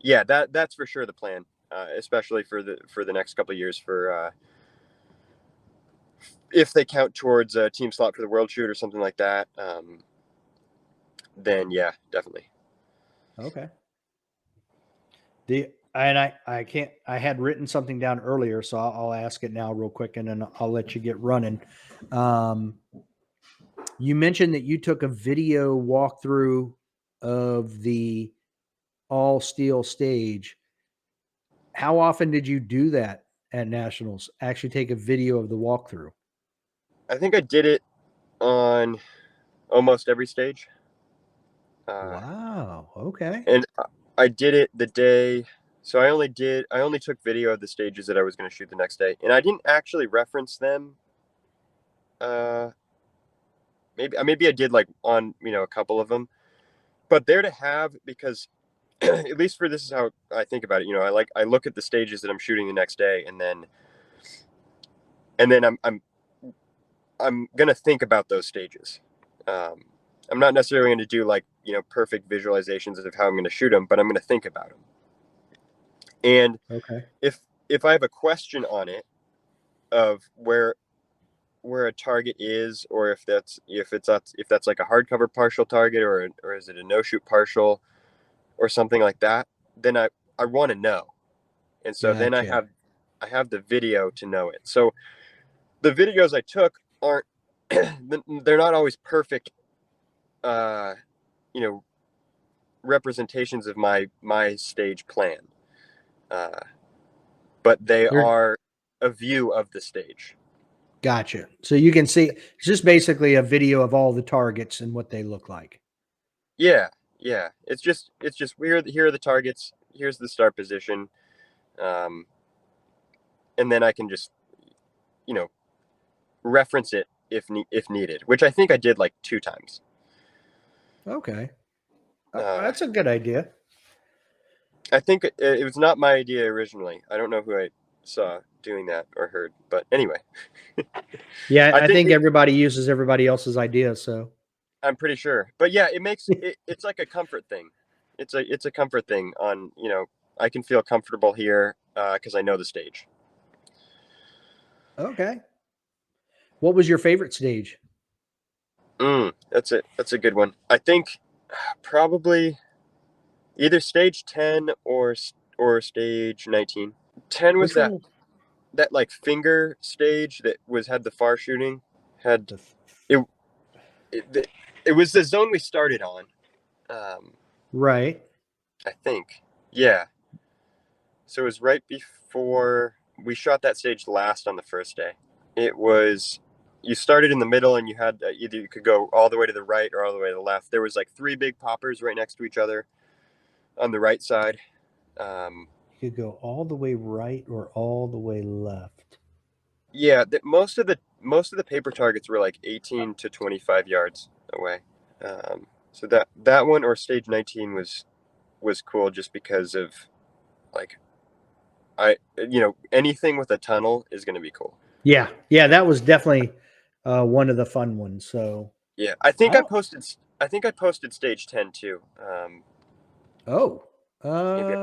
Speaker 2: Yeah, that's for sure the plan, especially for the next couple of years, for if they count towards a team slot for the World Shoot or something like that. Then yeah, definitely.
Speaker 1: Okay. I had written something down earlier, so I'll ask it now real quick, and then I'll let you get running. You mentioned that you took a video walkthrough of the all steel stage. How often did you do that at nationals? Actually take a video of the walkthrough?
Speaker 2: I think I did it on almost every stage.
Speaker 1: Wow. Okay.
Speaker 2: And I did it the day. So I only took video of the stages that I was going to shoot the next day, and I didn't actually reference them. Maybe I did, like, on a couple of them, but they're to have, because at least for this is how I think about it. I look at the stages that I'm shooting the next day, and then I'm gonna think about those stages. I'm not necessarily going to do, like, perfect visualizations of how I'm going to shoot them, but I'm going to think about them. And
Speaker 1: Okay.
Speaker 2: if I have a question on it of where a target is, or if that's like a hardcover partial target, or is it a no shoot partial or something like that, then I want to know. And so then I
Speaker 1: Gotcha.
Speaker 2: have the video to know it. So the videos I took aren't they're not always perfect you know representations of my stage plan, but they
Speaker 1: They're
Speaker 2: are a view of the stage.
Speaker 1: Gotcha. So you can see it's just basically a video of all the targets and what they look like.
Speaker 2: Yeah, yeah. It's just here are the targets. Here's the start position, um, and then I can just you know reference it if needed, which I think I did like 2 times.
Speaker 1: Okay.
Speaker 2: Uh,
Speaker 1: That's a good idea.
Speaker 2: I think it was not my idea originally. I don't know who I saw doing that or heard, but anyway,
Speaker 1: Yeah,
Speaker 2: I
Speaker 1: I
Speaker 2: think
Speaker 1: think everybody uses everybody else's idea. So
Speaker 2: I'm pretty sure. But yeah, it's like a comfort thing. It's a comfort thing on, I can feel comfortable here because I know the stage.
Speaker 1: okay. What was your favorite stage?
Speaker 2: That's it. That's a good one. I think probably either stage 10 or stage 19. 10 was
Speaker 1: Which
Speaker 2: that
Speaker 1: one?
Speaker 2: like finger stage that had the far shooting. Had
Speaker 1: The
Speaker 2: it it, it was the zone we started on. Um,
Speaker 1: Right.
Speaker 2: I think. Yeah. So it was right before we shot that stage last on the first day. It was, you started in the middle, and you had either you could go all the way to the right or all the way to the left. There was like 3 big poppers right next to each other on the right side. Um,
Speaker 1: You could go all the way right or all the way left.
Speaker 2: yeah, most of the paper targets were like 18 to 25 yards away. So that one, or stage 19, was cool, just because of, like, anything with a tunnel is going to be cool.
Speaker 1: Yeah. Yeah, that was definitely one of the fun ones. So
Speaker 2: Yeah, I
Speaker 1: I
Speaker 2: think I
Speaker 1: don't
Speaker 2: posted. I think I posted stage 10 too.
Speaker 1: oh.
Speaker 2: Maybe.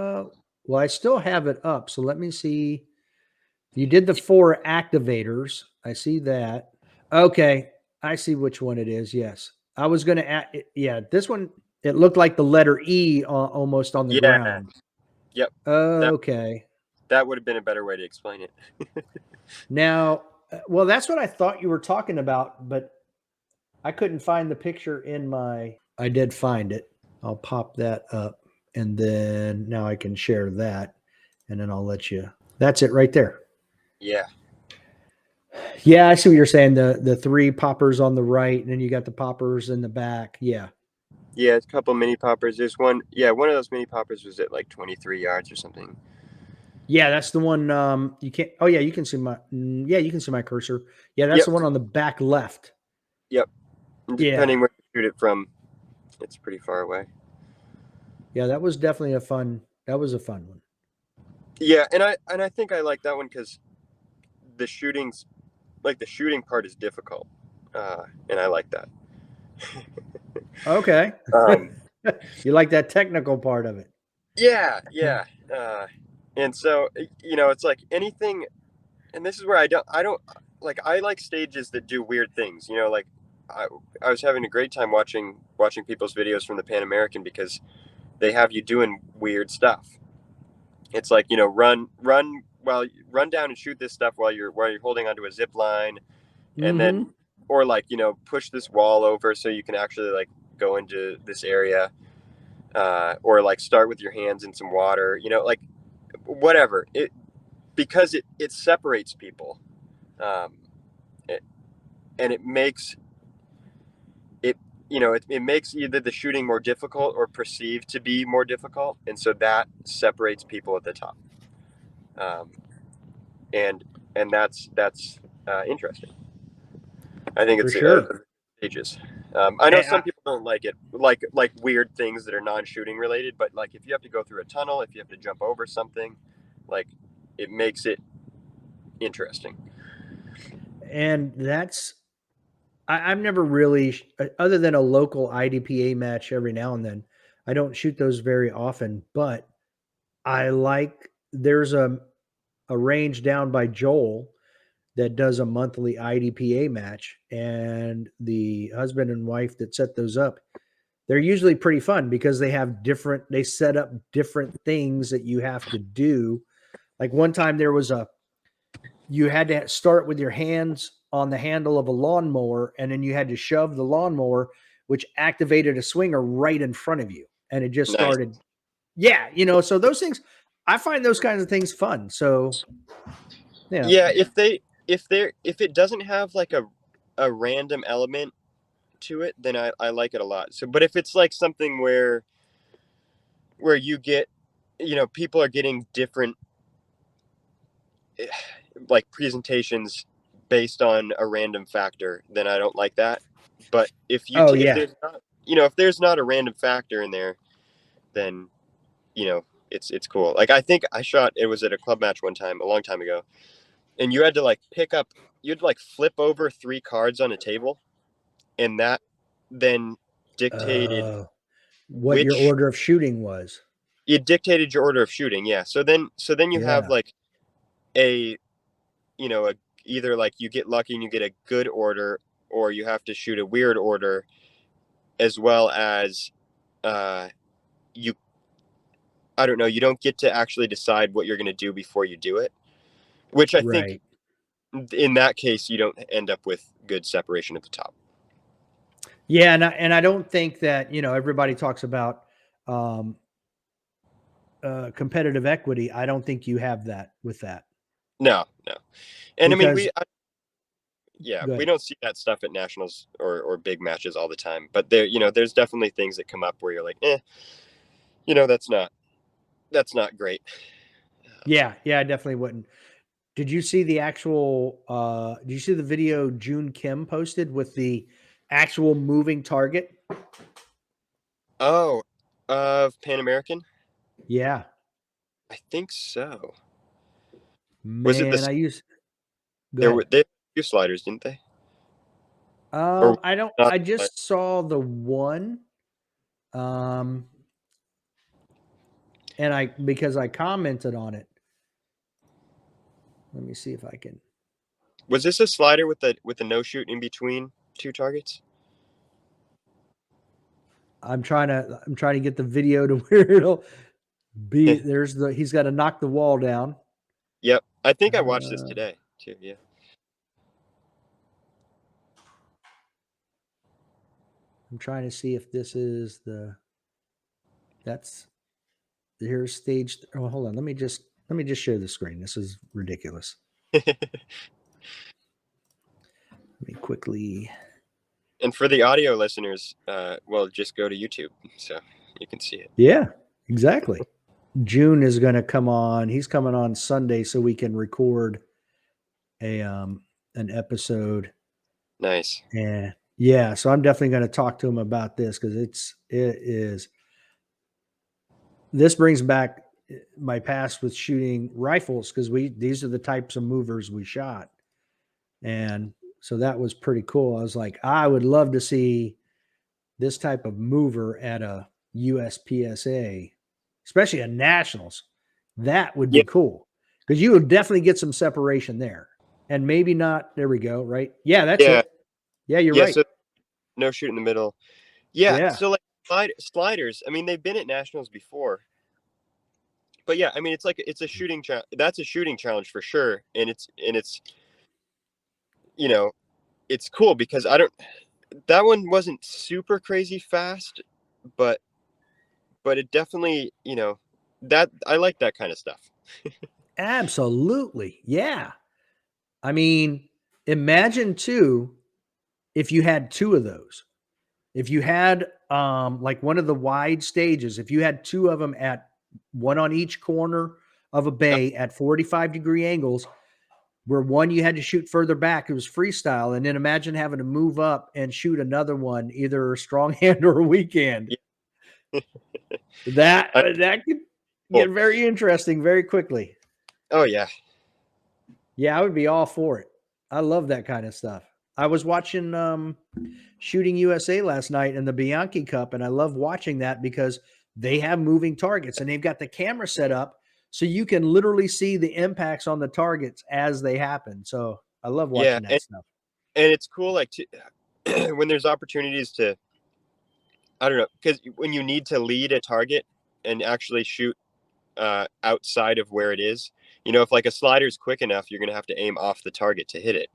Speaker 1: Well, I still have it up. So let me see. You did the 4 activators. I see that. Okay. I see which one it is. Yes. I was going to add, yeah, this one, it looked like the letter E almost on the
Speaker 2: Yeah.
Speaker 1: ground.
Speaker 2: Yep. That
Speaker 1: Okay.
Speaker 2: that would have been a better way to explain it.
Speaker 1: Now, Well, that's what I thought you were talking about, but I couldn't find the picture in my. I did find it. I'll pop that up, and then now I can share that, and then I'll let you. That's it right there.
Speaker 2: Yeah.
Speaker 1: Yeah, I see what you're saying. The three poppers on the right, and then you got the poppers in the back. Yeah.
Speaker 2: Yeah, a couple mini poppers. There's one. Yeah, one of those mini poppers was at like 23 yards or something.
Speaker 1: Yeah, that's the one. You can't. Oh yeah, you can see my. Yeah, you can see my cursor. Yeah, that's
Speaker 2: Yep.
Speaker 1: the one on the back left.
Speaker 2: Yep. And
Speaker 1: Yeah,
Speaker 2: depending where you shoot it from, it's pretty far away.
Speaker 1: yeah, that was definitely a fun. That was a fun one.
Speaker 2: Yeah, and I think I like that one because the shooting's like the shooting part is difficult, and I like that.
Speaker 1: Okay,
Speaker 2: Um,
Speaker 1: you like that technical part of it.
Speaker 2: yeah, yeah, and so it's like anything, and this is where I don't like I like stages that do weird things. Like I I was having a great time watching people's videos from the Pan American because they have you doing weird stuff. It's like run down and shoot this stuff while you're holding onto a zip line, and then
Speaker 1: Mm-hmm.
Speaker 2: or like push this wall over so you can actually like go into this area, or like start with your hands in some water. Like whatever it because it separates people, um, it, and it makes it it makes either the shooting more difficult or perceived to be more difficult, and so that separates people at the top. Um, and that's interesting. I think
Speaker 1: For
Speaker 2: it's
Speaker 1: sure.
Speaker 2: stages. I know
Speaker 1: And
Speaker 2: some people don't like it, like weird things that are non-shooting related, but like if you have to go through a tunnel, if you have to jump over something, like it makes it interesting.
Speaker 1: and that's I've never really, other than a local IDPA match every now and then. I don't shoot those very often, but I like. There's a range down by Joel that does a monthly IDPA match, and the husband and wife that set those up, they're usually pretty fun because they set up different things that you have to do. Like one time you had to start with your hands on the handle of a lawnmower, and then you had to shove the lawnmower, which activated a swinger right in front of you, and it just
Speaker 2: Nice.
Speaker 1: started. Yeah, so those things, I find those kinds of things fun. So yeah.
Speaker 2: Yeah, if it doesn't have like a random element to it, then I like it a lot. So, but if it's like something where you get, people are getting different like presentations based on a random factor, then I don't like that. But
Speaker 1: Oh
Speaker 2: if
Speaker 1: yeah.
Speaker 2: there's not, if there's not a random factor in there, then it's cool. Like I think I shot it was at a club match one time a long time ago, and you had to like you'd like flip over three cards on a table, and that then dictated
Speaker 1: What your
Speaker 2: which
Speaker 1: order of shooting was.
Speaker 2: it dictated your order of shooting. Yeah. So then you have
Speaker 1: Yeah.
Speaker 2: like a a either like you get lucky and you get a good order, or you have to shoot a weird order, as well as uh, you I don't know, you don't get to actually decide what you're going to do before you do it, which I think
Speaker 1: Right.
Speaker 2: in that case you don't end up with good separation at the top.
Speaker 1: Yeah, and I don't think that, everybody talks about um competitive equity. I don't think you have that with that
Speaker 2: No, no. And I mean
Speaker 1: because
Speaker 2: yeah, we
Speaker 1: good.
Speaker 2: don't see that stuff at nationals or big matches all the time, but there's definitely things that come up where you're like, that's not great.
Speaker 1: Yeah, yeah, I definitely wouldn't. Did you see the actual did you see the video June Kim posted with the actual moving target?
Speaker 2: Oh, of Pan American?
Speaker 1: Yeah.
Speaker 2: I think so. Was it
Speaker 1: Man,
Speaker 2: this?
Speaker 1: I use go
Speaker 2: There were
Speaker 1: ahead.
Speaker 2: they had two sliders, didn't they? Or
Speaker 1: I don't
Speaker 2: not?
Speaker 1: I just saw the one. Um and I because I commented on it. Let me see if I can.
Speaker 2: Was this a slider with the no shoot in between two targets?
Speaker 1: I'm trying to get the video to where it'll be. He's got to knock the wall down.
Speaker 2: Yep, I think I watched this
Speaker 1: Uh,
Speaker 2: today too. Yeah.
Speaker 1: I'm trying to see if this is here's stage. Oh, hold on. Let me just share the screen. This is ridiculous. Let me quickly.
Speaker 2: And for the audio listeners, well, just go to YouTube so you can see it.
Speaker 1: Yeah, exactly. June is going to come on. He's coming on Sunday so we can record an episode.
Speaker 2: Nice.
Speaker 1: And yeah, so I'm definitely going to talk to him about this because this brings back my past with shooting rifles because these are the types of movers we shot. And so that was pretty cool. I was like, I would love to see this type of mover at a USPSA, especially at nationals. That would be cool because you would definitely get some separation there. And maybe not. There we go. Right. Yeah, that's it. Yeah, you're right.
Speaker 2: So no shoot in the middle. Yeah.
Speaker 1: Yeah.
Speaker 2: So like sliders, I mean, they've been at nationals before. But yeah, I mean, it's a shooting challenge. That's a shooting challenge for sure. And it's, you know, it's cool because that one wasn't super crazy fast, but it definitely, that I like that kind of stuff.
Speaker 1: Absolutely. Yeah. I mean, imagine too if you had two of those. If you had like one of the wide stages, if you had two of them at one on each corner of a bay at 45-degree angles, where one you had to shoot further back, it was freestyle, and then imagine having to move up and shoot another one, either a strong hand or a weak hand.
Speaker 2: Yeah.
Speaker 1: that could get very interesting very quickly.
Speaker 2: Oh yeah.
Speaker 1: Yeah, I would be all for it. I love that kind of stuff. I was watching Shooting USA last night in the Bianchi Cup, and I love watching that because they have moving targets and they've got the camera set up so you can literally see the impacts on the targets as they happen. So I love watching that stuff.
Speaker 2: And it's cool, like when there's opportunities to, I don't know, because when you need to lead a target and actually shoot outside of where it is, if like a slider's quick enough, you're going to have to aim off the target to hit it.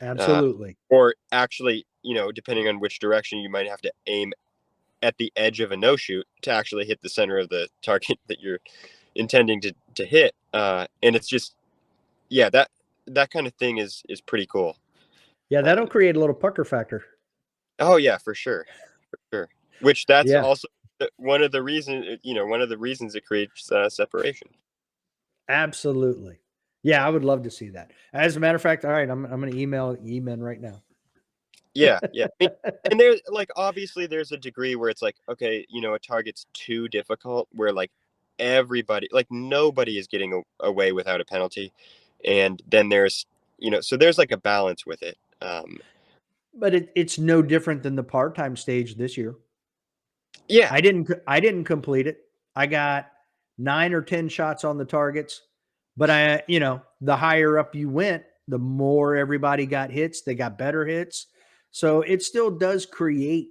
Speaker 1: Absolutely.
Speaker 2: Or actually, depending on which direction, you might have to aim at the edge of a no shoot to actually hit the center of the target that you're intending to hit. And it's just, yeah, that kind of thing is pretty cool.
Speaker 1: Yeah, that'll create a little pucker factor.
Speaker 2: Oh yeah, for sure. Which that's also one of the reasons it creates separation.
Speaker 1: Absolutely. Yeah, I would love to see that. As a matter of fact, all right, I'm going to email E-Men right now.
Speaker 2: Yeah. And there's like, obviously there's a degree where it's like, okay, a target's too difficult where like everybody, like nobody is getting away without a penalty. And then there's, so there's like a balance with it.
Speaker 1: But it's no different than the part-time stage this year.
Speaker 2: Yeah.
Speaker 1: I didn't complete it. I got 9 or 10 shots on the targets, but the higher up you went, the more everybody got hits. They got better hits. So it still does create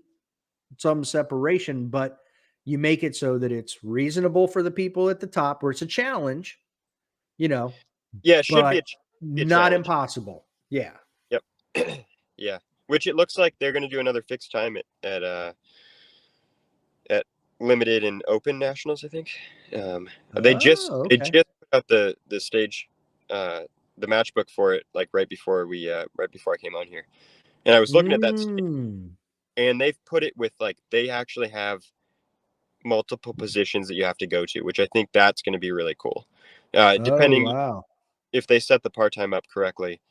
Speaker 1: some separation, but you make it so that it's reasonable for the people at the top where it's a challenge,
Speaker 2: Yeah, it should be a
Speaker 1: not
Speaker 2: challenge.
Speaker 1: impossible. Yeah.
Speaker 2: Yep. Yeah. Which it looks like they're going to do another fixed time at limited and open nationals, I think. They just put out the stage, the matchbook for it, like right before I came on here, and I was looking at that stage, and they've put it with like they actually have multiple positions that you have to go to, which I think that's going to be really cool. Depending if they set the part-time up correctly,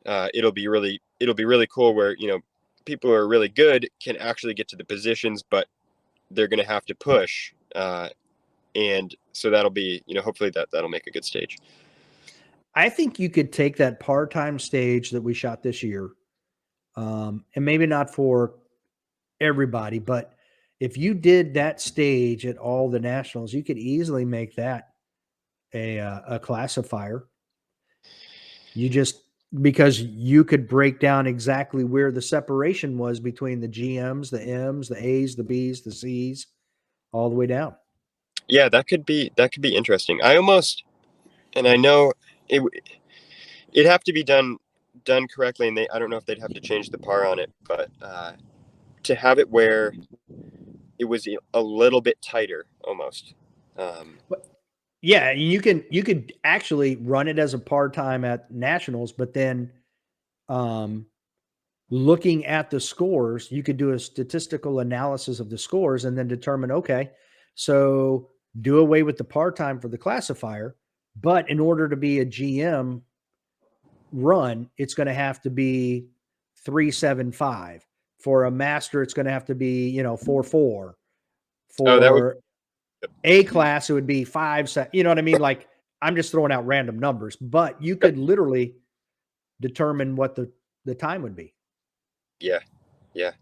Speaker 2: it'll be really cool where people who are really good can actually get to the positions, but they're going to have to push, and so that'll be hopefully that'll make a good stage.
Speaker 1: I think you could take that part-time stage that we shot this year, and maybe not for everybody, but if you did that stage at all the nationals, you could easily make that a classifier. Because you could break down exactly where the separation was between the GMs, the M's, the A's, the B's, the C's, all the way down.
Speaker 2: Yeah, that could be interesting. I know it'd have to be done correctly, and I don't know if they'd have to change the par on it, but to have it where it was a little bit tighter almost.
Speaker 1: Yeah, you could actually run it as a part-time at nationals, but then looking at the scores, you could do a statistical analysis of the scores and then determine, okay, so do away with the part-time for the classifier, but in order to be a GM run, it's going to have to be 3.75. For a master, it's going to have to be, 4.4.
Speaker 2: Oh, that would.
Speaker 1: For A class, it would be 5. You know what I mean? Like, I'm just throwing out random numbers, but you could literally determine what the time would be.
Speaker 2: Yeah. Yeah.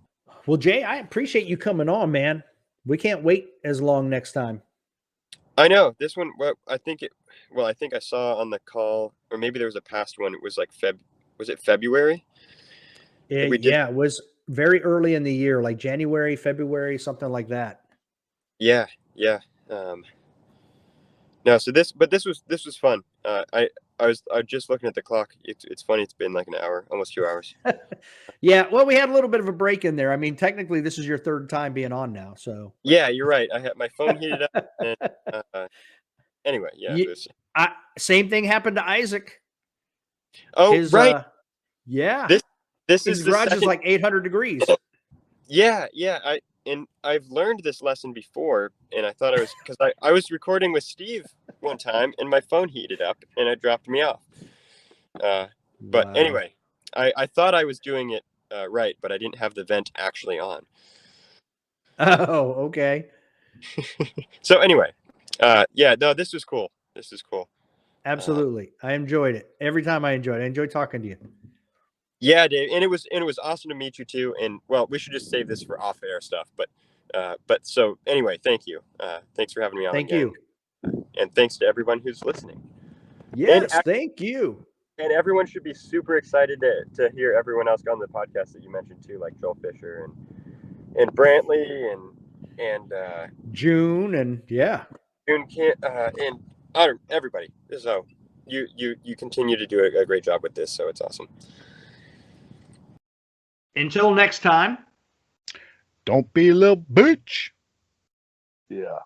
Speaker 1: Well, Jay, I appreciate you coming on, man. We can't wait as long next time.
Speaker 2: I know this one. Well, I think I saw on the call, or maybe there was a past one. It was like was it February?
Speaker 1: Yeah, it was very early in the year, like January, February, something like that.
Speaker 2: Yeah. Yeah. No, so this was fun. I was just looking at the clock. It's funny. It's been like an hour, almost 2 hours.
Speaker 1: Yeah, well, we had a little bit of a break in there. I mean, technically, this is your third time being on now, so.
Speaker 2: Yeah, you're right. I had my phone heated up, and anyway, yeah.
Speaker 1: Same thing happened to Isaac.
Speaker 2: Oh, right.
Speaker 1: Yeah.
Speaker 2: This
Speaker 1: His
Speaker 2: is the
Speaker 1: garage
Speaker 2: second.
Speaker 1: is like 800 degrees.
Speaker 2: Yeah. I've learned this lesson before, and I thought I was because I was recording with Steve one time, and my phone heated up, and it dropped me off. But anyway, I thought I was doing it right, but I didn't have the vent actually on.
Speaker 1: Oh, okay.
Speaker 2: So anyway, yeah, no, this was cool. This is cool.
Speaker 1: Absolutely. I enjoyed it. Every time I enjoyed talking to you.
Speaker 2: Yeah, Dave, and it was awesome to meet you too. And well, we should just save this for off-air stuff. But so anyway, thank you. Thanks for having me on.
Speaker 1: Thank
Speaker 2: again.
Speaker 1: you.
Speaker 2: And thanks to everyone who's listening.
Speaker 1: Yes, thank you.
Speaker 2: And everyone should be super excited to hear everyone else on the podcast that you mentioned too, like Joel Fisher and Brantley and
Speaker 1: June and
Speaker 2: June and everybody. So you continue to do a great job with this, so it's awesome.
Speaker 1: Until next time.
Speaker 3: Don't be a little bitch.
Speaker 4: Yeah.